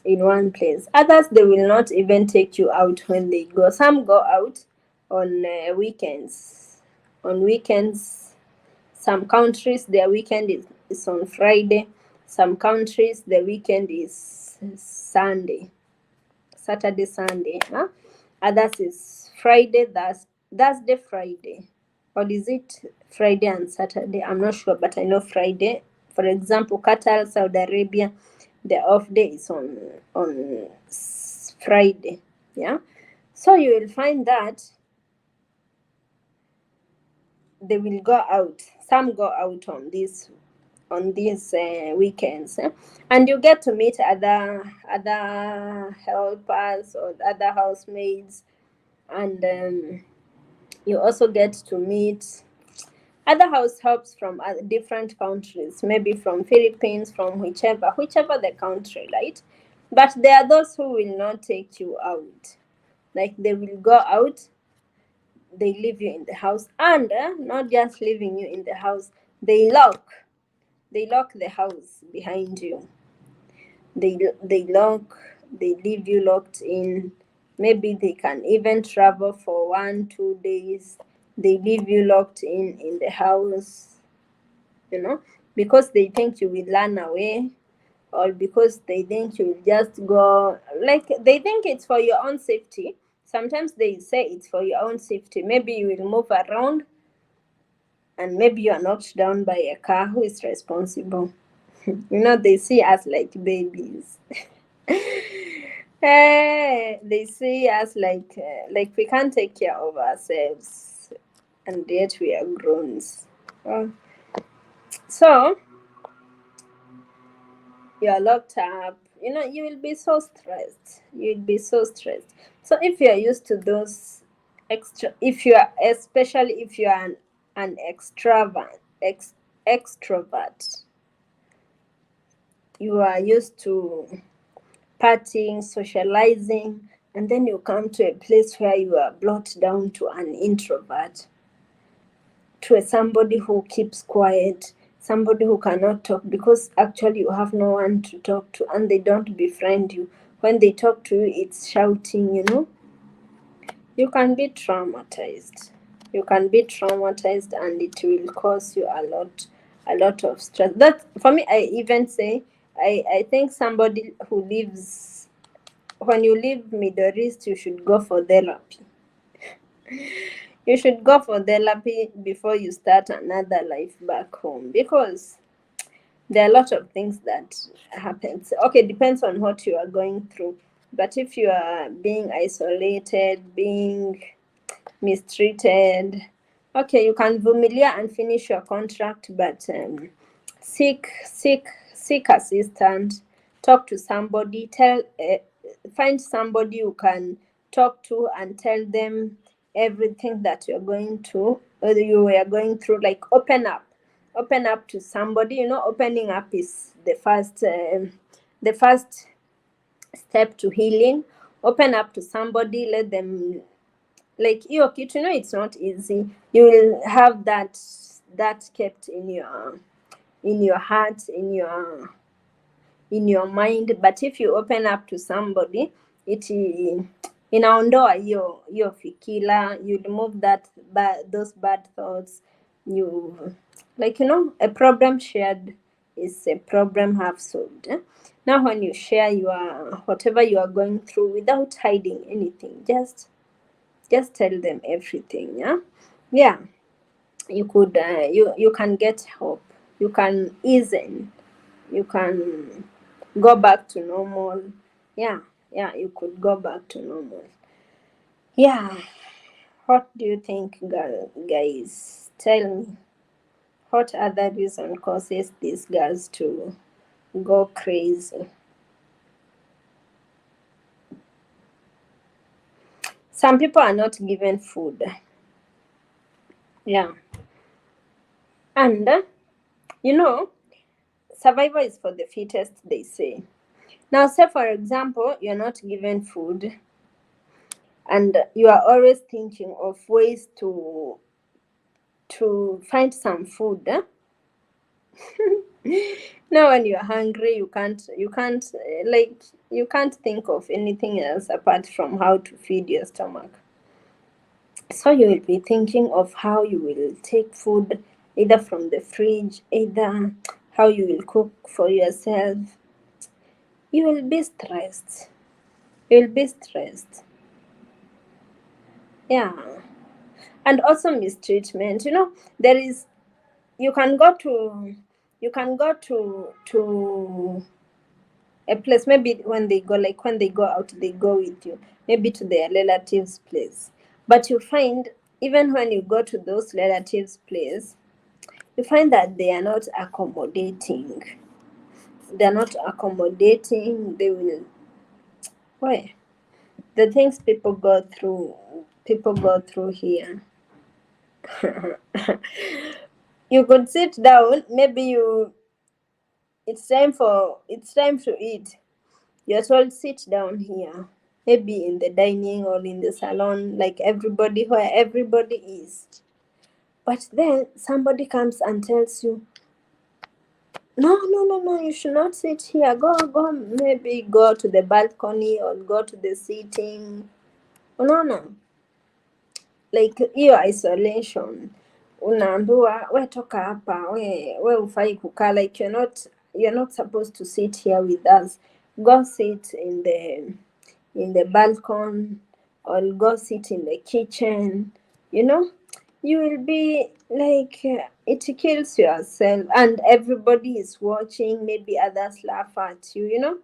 in one place. Others, they will not even take you out when they go. Some go out on weekends. On weekends, some countries, their weekend is on Friday. Some countries, the weekend is Sunday. Saturday, Sunday. Huh? Others is Friday, Thursday, Friday. Or is it Friday and Saturday? I'm not sure, but I know Friday. For example, Qatar, Saudi Arabia, the off day is on Friday. Yeah. So you will find that they will go out. Some go out on these weekends, and you get to meet other helpers or other housemaids, and you also get to meet other house helps from different countries, maybe from Philippines, from whichever the country, right? But there are those who will not take you out. Like they will go out, they leave you in the house, and not just leaving you in the house, they lock the house behind you. They lock, they leave you locked in. Maybe they can even travel for 1 2 days. They leave you locked in the house, because they think you will run away, or because they think you will just go, like they think it's for your own safety. Sometimes they say it's for your own safety. Maybe you will move around and maybe you are knocked down by a car. Who is responsible? They see us like babies. They see us like we can't take care of ourselves, and yet we are grown. So you are locked up. You will be so stressed. You will be so stressed. So if you are used to those if you are, especially if you are an extrovert, you are used to partying, socializing, and then you come to a place where you are brought down to an introvert, to somebody who keeps quiet, somebody who cannot talk because actually you have no one to talk to and they don't befriend you. When they talk to you, it's shouting. You can be traumatized. You can be traumatized, and it will cause you a lot of stress. That, for me, I even say, I think somebody who lives, when you leave Middle East, you should go for therapy. You should go for therapy before you start another life back home, because there are a lot of things that happens. Okay, depends on what you are going through. But if you are being isolated, being mistreated, okay, you can vumilia and finish your contract, but seek seek seek assistance. Talk to somebody. Find somebody you can talk to and tell them everything that you're going to, or you were going through. Like, open up to somebody. Opening up is the first step to healing. Open up to somebody, let them, like, hiyo kitu, it's not easy. You will have that kept in your heart, in your mind. But if you open up to somebody, inaondoa hiyo fikila. You remove those bad thoughts. You, like, a problem shared is a problem half solved. Now when you share your whatever you are going through without hiding anything, just tell them everything. Yeah. You could you can get help. You can ease in. You can go back to normal. Yeah. You could go back to normal. Yeah. What do you think, guys? Tell me, what other reason causes these girls to go crazy? Some people are not given food. Yeah. And survival is for the fittest, they say. Now, say for example, you're not given food, and you are always thinking of ways to find some food. Now when you're hungry, you can't you can't think of anything else apart from how to feed your stomach. So you will be thinking of how you will take food either from the fridge, either how you will cook for yourself. You will be stressed. Yeah. And also mistreatment. There is, you can go to a place. Maybe when they go out, they go with you, maybe to their relatives' place. But you find, even when you go to those relatives' place, you find that they are not accommodating. They will, why? The things people go through here. You could sit down, maybe it's time to eat. You're told, sit down here, maybe in the dining or in the salon, like everybody, where everybody is. But then somebody comes and tells you, no, you should not sit here. Go, maybe go to the balcony or go to the seating. No. Like, hiyo isolation, unaambiwa we toka hapa, we ufai kukaa, like you're not supposed to sit here with us. Go sit in the balcony, or go sit in the kitchen. You will be like, it kills yourself, and everybody is watching. Maybe others laugh at you.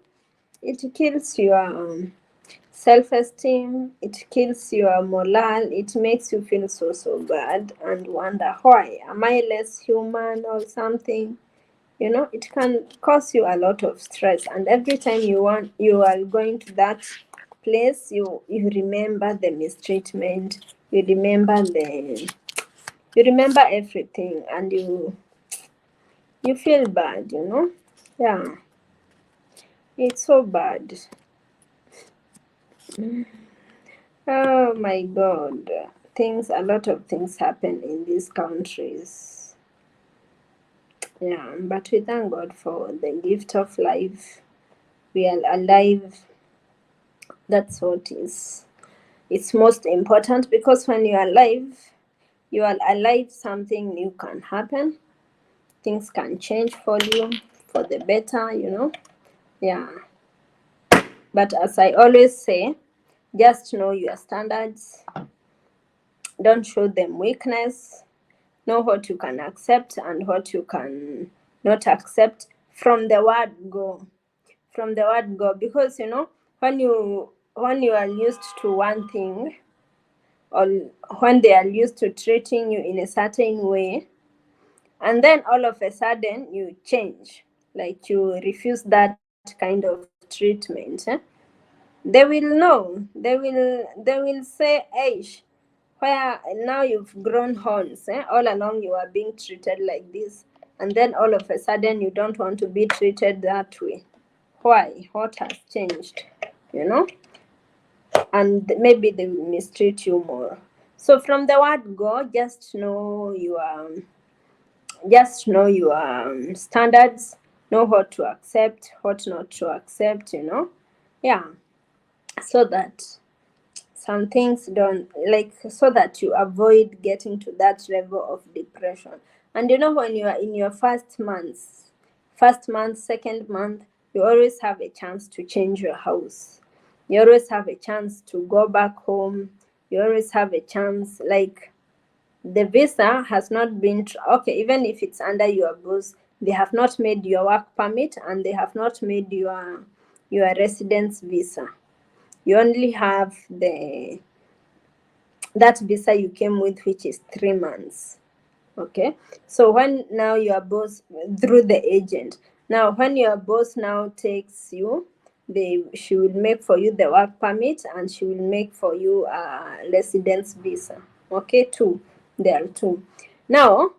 It kills your self-esteem, it kills your morale, it makes you feel so bad and wonder, why am I less human or something. It can cause you a lot of stress, and every time you are going to that place, you remember the mistreatment, you remember everything, and you feel bad. Yeah, it's so bad. Oh my God. A lot of things happen in these countries. Yeah, but we thank God for the gift of life. We are alive. That's what is. It's most important, because when you are alive, something new can happen. Things can change for you for the better. Yeah. But as I always say, just know your standards. Don't show them weakness. Know what you can accept and what you can not accept from the word go. From the word go, because when you are used to one thing, or when they are used to treating you in a certain way, and then all of a sudden you change, like you refuse that kind of treatment, they will know. They will say, Aish, where now you've grown horns, all along you are being treated like this, and then all of a sudden you don't want to be treated that way. Why? What has changed? you know and maybe they will mistreat you more. So from the word go, just know your standards, know what to accept, what not to accept. Yeah, so that some things don't, like, so that you avoid getting to that level of depression. And when you are in your first month, second month, you always have a chance to change your house. You always have a chance to go back home. You always have a chance, like, the visa has not been okay. Even if it's under your boss, they have not made your work permit, and they have not made your residence visa. You only have that visa you came with, which is 3 months. Okay, so when now your boss, through the agent, now when your boss now takes you, she will make for you the work permit, and she will make for you a residence visa. Okay, two. There are two. Now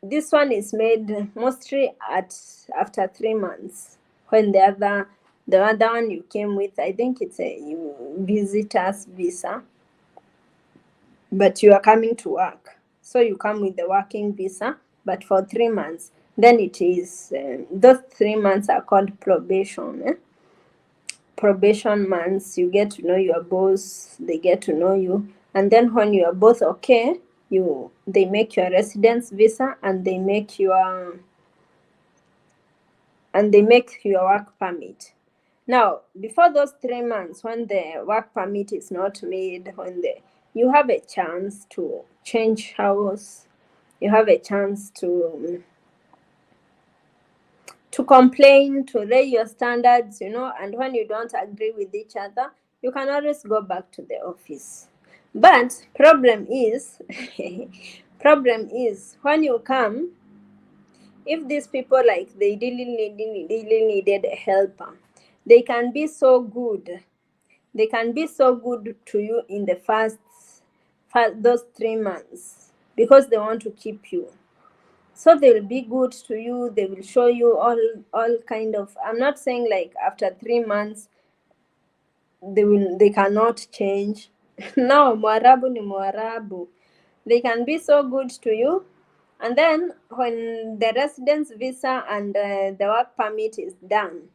this one is made mostly at after 3 months, when the other one you came with, I think it's a visitor's visa, but you are coming to work. So you come with the working visa, but for 3 months. Then it is, those 3 months are called probation. Probation months. You get to know your boss, they get to know you. And then when you are both okay, they make your residence visa, and they make your work permit. Now, before those 3 months, when the work permit is not made, you have a chance to change house, you have a chance to complain, to raise your standards, and when you don't agree with each other, you can always go back to the office. But problem is, when you come, if these people, like, they really needed a helper, they can be so good. They can be so good to you in the first those 3 months, because they want to keep you. So they will be good to you. They will show you all kind of. I'm not saying like after 3 months they cannot change. No, Mwarabu ni Mwarabu. They can be so good to you, and then when the residence visa and the work permit is done,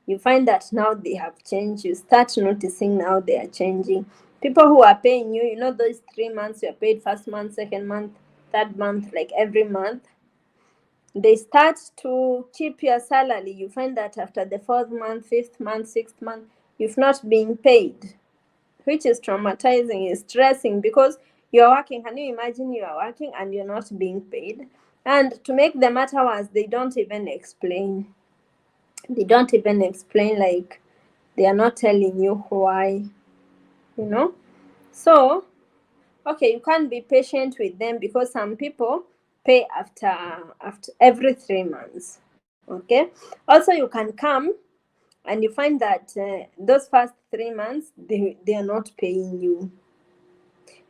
you find that now they have changed. You start noticing now they are changing. People who are paying you, those 3 months you are paid, first month, second month, third month, like every month, they start to keep your salary. You find that after the fourth month, fifth month, sixth month, you've not been paid, which is traumatizing, is stressing, because you're working. Can you imagine, you are working and you're not being paid? And to make the matter worse, they don't even explain. Like, they are not telling you why. So okay, you can't be patient with them, because some people pay after every 3 months. Okay, also you can come and you find that those first 3 months, they are not paying you.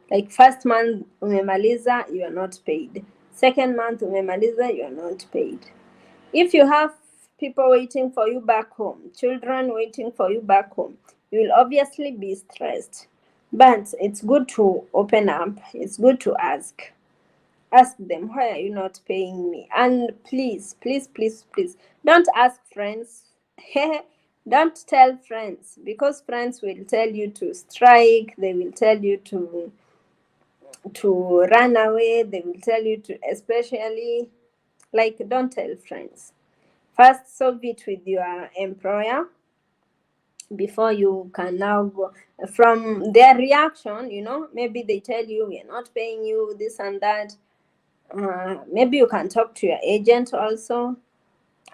Like, first month umemaliza, you are not paid. Second month umemaliza, you are not paid. If you have people waiting for you back home, children waiting for you back home, you will obviously be stressed. But it's good to open up. It's good to ask. Ask them, why are you not paying me? And please, please, please, please, don't ask friends. Don't tell friends, because friends will tell you to strike. They will tell you to run away. They will tell you to, especially, like, don't tell friends. First, solve it with your employer. before you can now go. From their reaction, maybe they tell you, we're not paying you this and that. Maybe you can talk to your agent also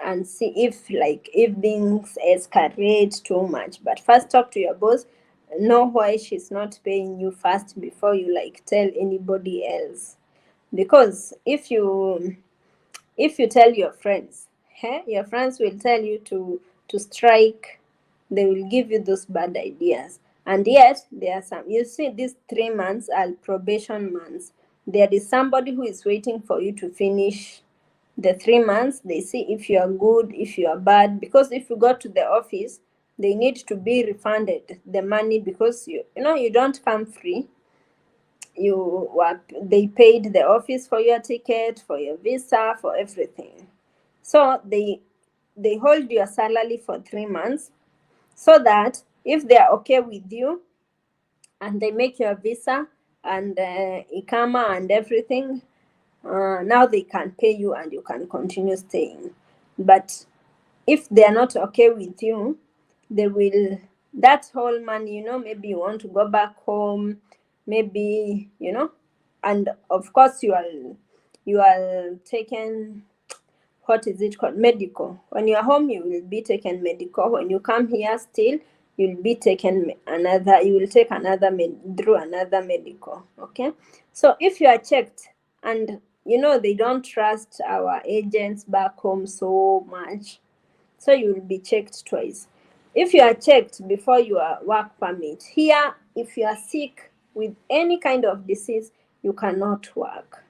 and see if things escalate too much. But first talk to your boss, know why she's not paying you first before you tell anybody else. Because if you tell your friends, your friends will tell you to strike. They will give you those bad ideas. And yet there are some, you see, these 3 months are probation months. There is somebody who is waiting for you to finish the 3 months. They see if you are good, if you are bad. Because if you go to the office, they need to be refunded the money, because you don't come free. They paid the office for your ticket, for your visa, for everything. So they hold your salary for 3 months, so that if they are okay with you and they make your visa and ikama and everything, now they can pay you and you can continue staying. But if they are not okay with you, they will, that whole money, maybe you want to go back home, maybe, and of course you are taken, what is it called, medical. When you are home, you will be taken medical. When you come here, still you'll be taken another, you will take another through another medical. Okay, so if you are checked, and they don't trust our agents back home so much, so you will be checked twice. If you are checked before your work permit here, if you are sick with any kind of disease, you cannot work.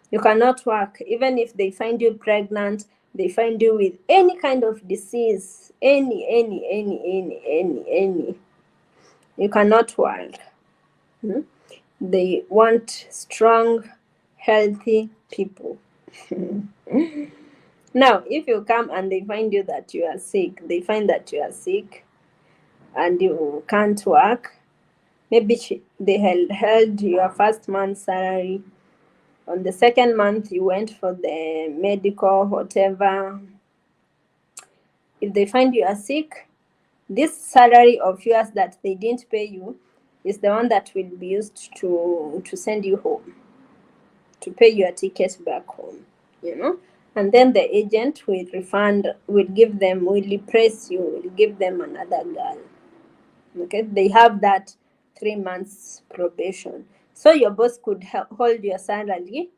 You cannot work. Even if they find you pregnant, they find you with any kind of disease, any, you cannot work. They want strong, healthy people. Now, if you come and they find you that you are sick, they find that you are sick and you can't work, maybe they held your first month's salary. On the second month, you went for the medical, whatever. If they find you are sick, this salary of yours that they didn't pay you is the one that will be used to send you home, to pay your ticket back home, and then the agent will refund, will replace you, will give them another girl. Okay, they have that 3 months probation. So your boss could hold your salary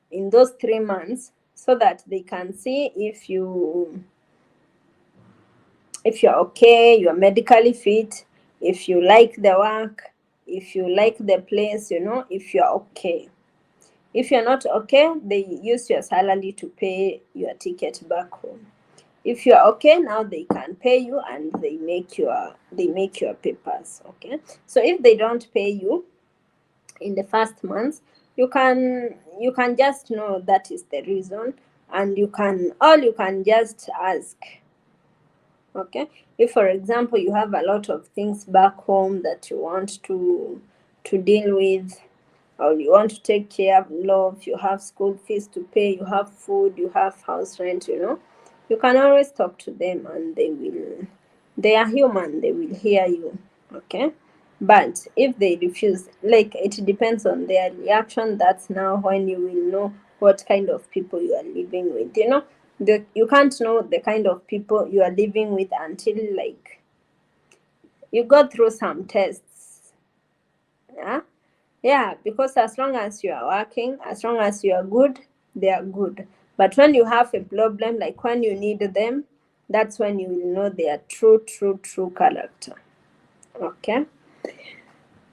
in those 3 months, so that they can see if you're okay, you're medically fit, if you like the work, if you like the place, if you're okay. If you're not okay, they use your salary to pay your ticket back home. If you're okay, now they can pay you and they make your papers. Okay, so if they don't pay you in the first month, you can just know that is the reason, and you can just ask. Okay, if for example you have a lot of things back home that you want to deal with, or you want to take care of, you have school fees to pay, you have food, you have house rent, you can always talk to them, and they are human, they will hear you. Okay, but if they refuse, it depends on their reaction. That's now when you will know what kind of people you are living with. You can't know the kind of people you are living with until you go through some tests. Yeah, because as long as you are working, as long as you are good, they are good. But when you have a problem, like when you need them, that's when you will know their true character. Okay,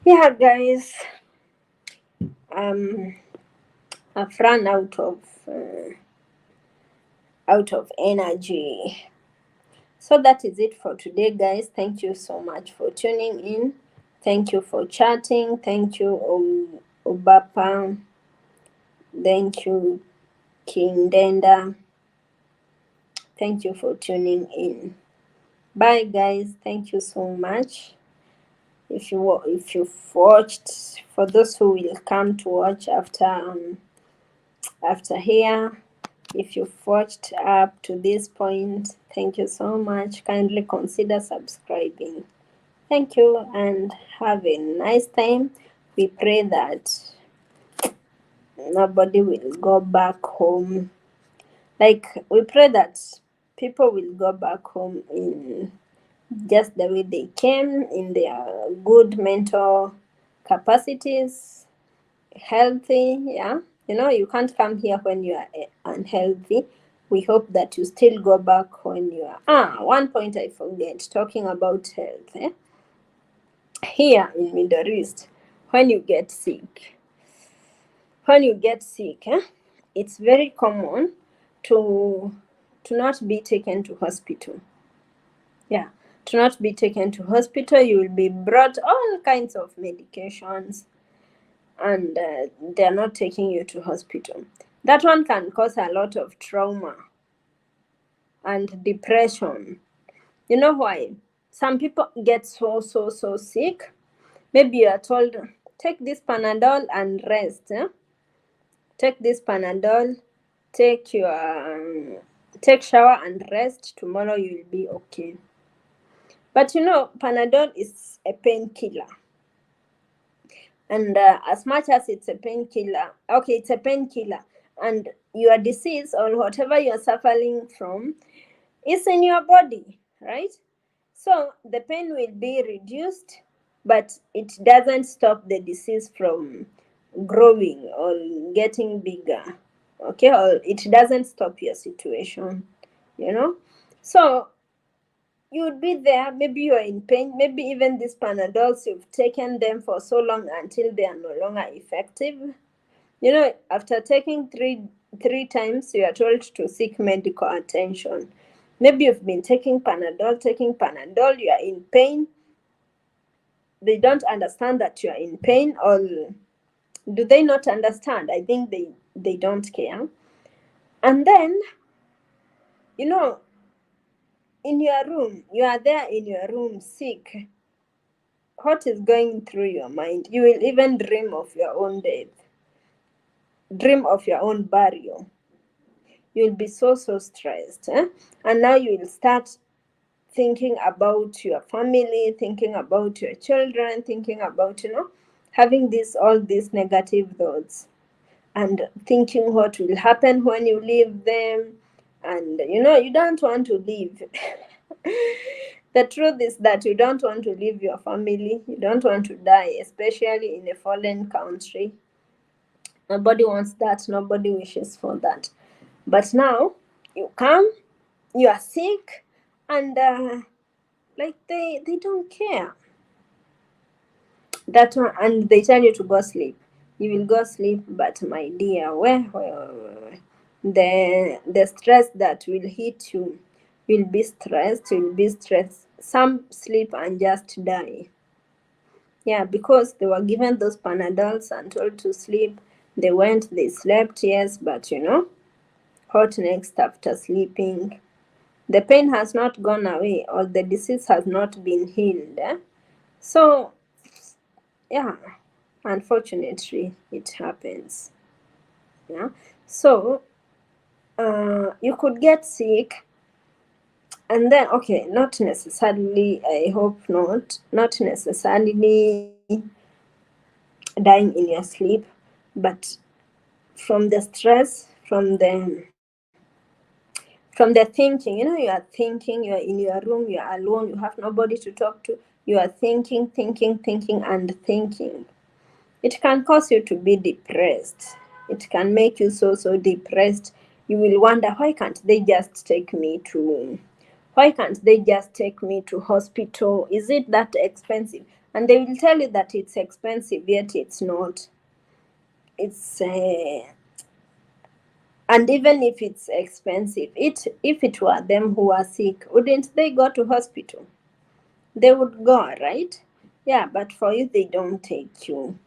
yeah guys, I've run out of energy. So that is it for today, guys. Thank you so much for tuning in. Thank you for chatting. Thank you, Obapa. Thank you, King Denda. Thank you for tuning in. Bye, guys. Thank you so much. If you've watched, for those who will come to watch after here, If you've watched up to this point, thank you so much. Kindly consider subscribing. Thank you and have a nice time. We pray that nobody will go back home. Like, we pray that people will go back home in just the way they came, in their good mental capacities, healthy. Yeah, you can't come here when you are unhealthy. We hope that you still go back when you are. One point I forget, talking about health. Here in Middle East, when you get sick, it's very common to not be taken to hospital. Yeah, to not be taken to hospital. You will be brought all kinds of medications, and they're not taking you to hospital. That one can cause a lot of trauma and depression. You know why? Some people get so sick. Maybe you are told, take this Panadol and rest. Take this Panadol, take shower and rest. Tomorrow you will be okay. But Panadol is a painkiller. And as much as it's a painkiller, and your disease or whatever you're suffering from is in your body, right? So the pain will be reduced, but it doesn't stop the disease from growing or getting bigger, okay? Or it doesn't stop your situation, So you would be there, maybe you're in pain, maybe even these Panadols, you've taken them for so long until they are no longer effective. After taking three times, you are told to seek medical attention. Maybe you've been taking Panadol, you are in pain. They don't understand that you are in pain, or do they not understand? I think they don't care. And then, in your room, you are there in your room sick. What is going through your mind? You will even dream of your own death, dream of your own burial. You'll be so stressed. And now you will start thinking about your family, thinking about your children, thinking about, having all these negative thoughts, and thinking what will happen when you leave them. And you don't want to leave. The truth is that you don't want to leave your family. You don't want to die, especially in a foreign country. Nobody wants that. Nobody wishes for that. But now you come, you are sick, and they don't care. That one, and they tell you to go sleep. You will go sleep, but my dear, the stress that will hit you, you'll be stressed. Some sleep and just die. Yeah, because they were given those Panadols and told to sleep. They went, they slept, yes, but what next after sleeping? The pain has not gone away, or the disease has not been healed. So, yeah, unfortunately, it happens. Yeah, so you could get sick, and then, okay, not necessarily, I hope not necessarily dying in your sleep, but from the stress, from the thinking. You are thinking, you are in your room, you are alone, you have nobody to talk to, you are thinking and thinking. It can cause you to be depressed. It can make you so depressed. You will wonder, why can't they just take me to hospital? Is it that expensive? And they will tell you that it's expensive, yet it's not. It's and even if it's expensive, if it were them who are sick, wouldn't they go to hospital? They would go, right? Yeah, but for you, they don't take you.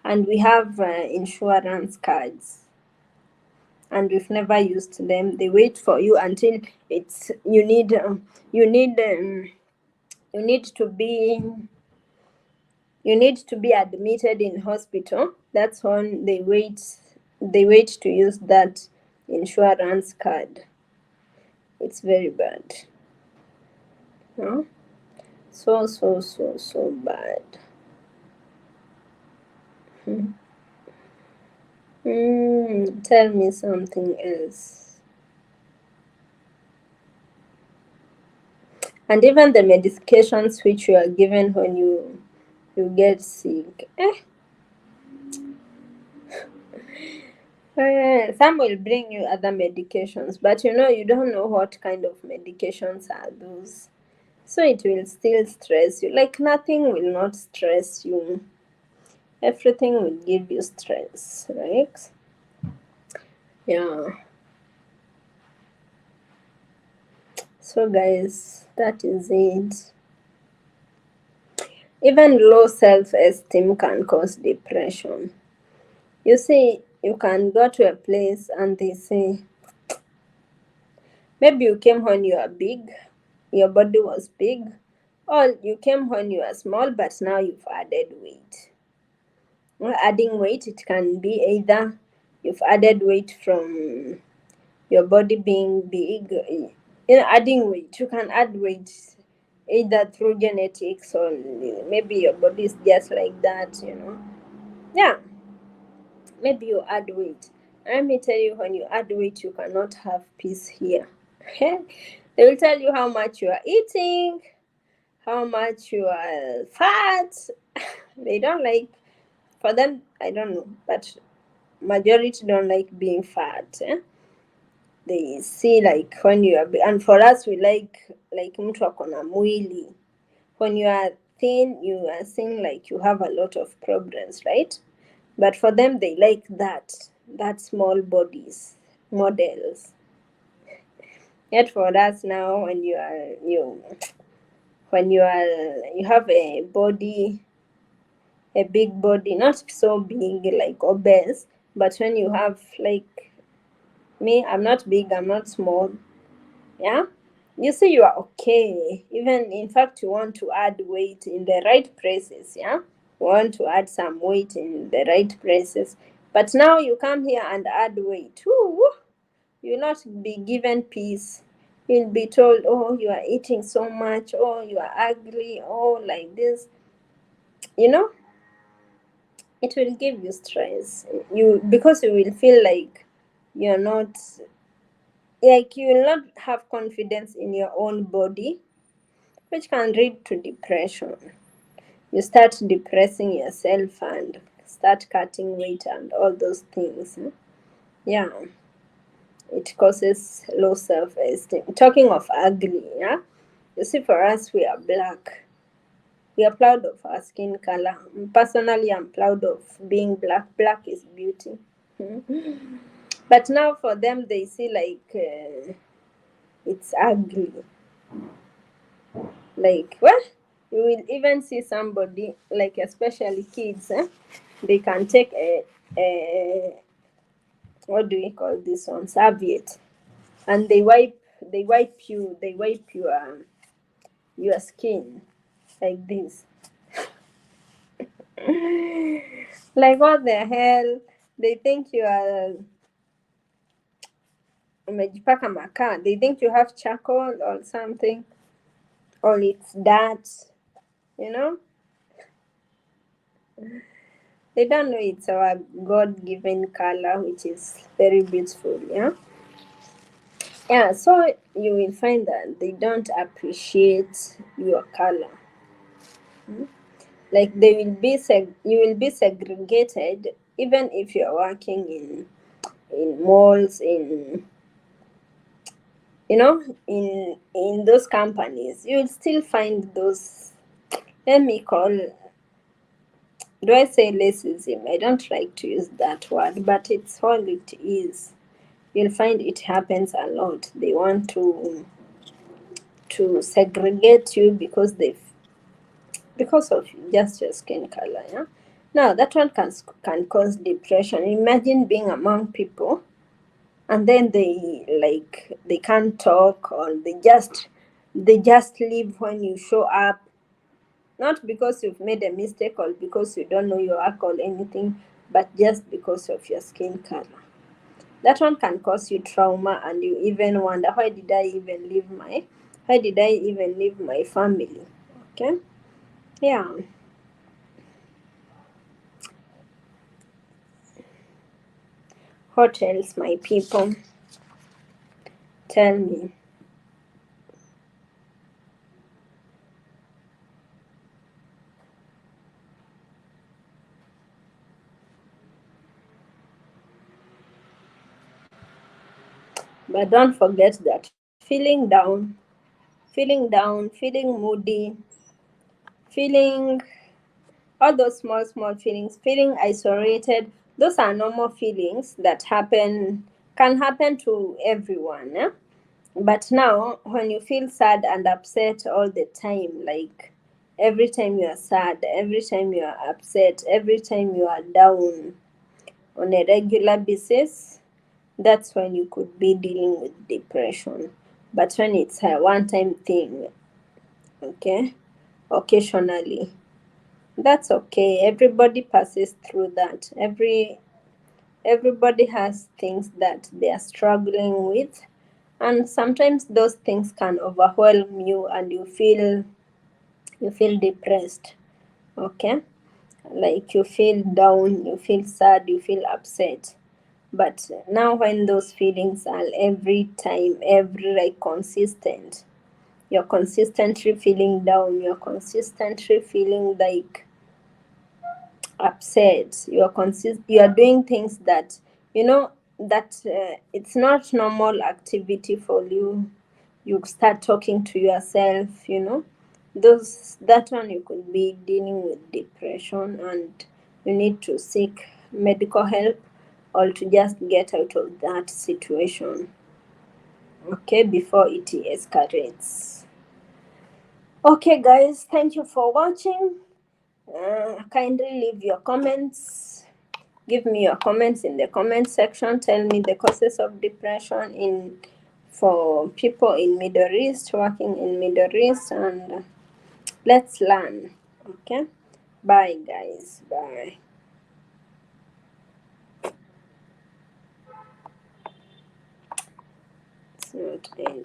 And we have insurance cards, and we've never used them. They wait for you until you need to be admitted in hospital. That's when they wait to use that insurance card. It's very bad. No? So bad. Tell me something else. And even the medications which you are given when you get sick. Some will bring you other medications, but you don't know what kind of medications are those. So it will still stress you. Like nothing will not stress you. Everything will give you stress, right? Yeah. So guys, that is it. Even low self-esteem can cause depression. You see, you can go to a place and they say, maybe you came when you are big, your body was big, or you came when you are small, but now you've added weight. Well, adding weight, it can be either you've added weight from your body being big. Adding weight, you can add weight either through genetics or maybe your body is just like that. Yeah, maybe you add weight. Let me tell you, when you add weight, you cannot have peace here. They will tell you how much you are eating, how much you are fat. They don't like, for them, I don't know, but majority don't like being fat. They see like when you are, and for us we like mtu ako na mwili. When you are thin, you are seeing like you have a lot of problems, right? But for them, they like that small bodies, models. Yet for us now, when you have a body, a big body, not so big like obese, but when you have like me, I'm not big, I'm not small. Yeah, you see you are okay. Even in fact, you want to add weight in the right places. Yeah, you want to add some weight in the right places, but now you come here and add weight. Ooh, you'll not be given peace. You'll be told, oh, you are eating so much, oh, you are ugly, oh, like this. It will give you stress. Because you will feel like you're not, like you will not have confidence in your own body, which can lead to depression. You start depressing yourself and start cutting weight and all those things. Yeah, it causes low self-esteem. Talking of ugly, yeah, you see, for us, we are black. We are proud of our skin color. Personally, I'm proud of being black. Black is beauty. But now for them, they see like it's ugly. Like, well, you will even see somebody, like especially kids, they can take a what do we call this one, serviette, and they wipe your skin like this. Like, what the hell? They think you are umejipaka makaa. They think you have charcoal or something, or it's dirt, you know? They don't know it's our God-given color, which is very beautiful, yeah? Yeah, so you will find that they don't appreciate your color. Like you will be segregated even if you're working in malls, in those companies. You will still find those, let me call, do I say racism? I don't like to use that word, but it's all it is. You'll find it happens a lot. They want to segregate you because of just your skin color. Yeah. Now that one can cause depression. Imagine being among people, and then they can't talk, or they just leave when you show up, not because you've made a mistake or because you don't know your work or anything, but just because of your skin color. That one can cause you trauma, and you even wonder, why did I even leave my family? Okay. Yeah. What else, my people? Tell me. But don't forget that feeling moody, feeling all those small feelings, feeling isolated, those are normal feelings that can happen to everyone. Eh? But now, when you feel sad and upset all the time, like every time you are sad, every time you are upset, every time you are down on a regular basis, that's when you could be dealing with depression. But when it's a one time thing, okay, occasionally, that's okay. Everybody passes through that. Everybody has things that they are struggling with, and sometimes those things can overwhelm you and you feel depressed. Okay? Like you feel down, you feel sad, you feel upset. But now when those feelings are every time, every like consistent, you're consistently feeling down, you're consistently feeling like upset, you are doing things that that it's not normal activity for you. You start talking to yourself, those that one you could be dealing with depression, and you need to seek medical help or to just get out of that situation, okay, before it escalates. Okay guys, thank you for watching. Kindly leave your comments. Give me your comments in the comment section. Tell me the causes of depression in for people in Middle East, working in Middle East, and let's learn. Okay? Bye guys. Bye. It's not ending.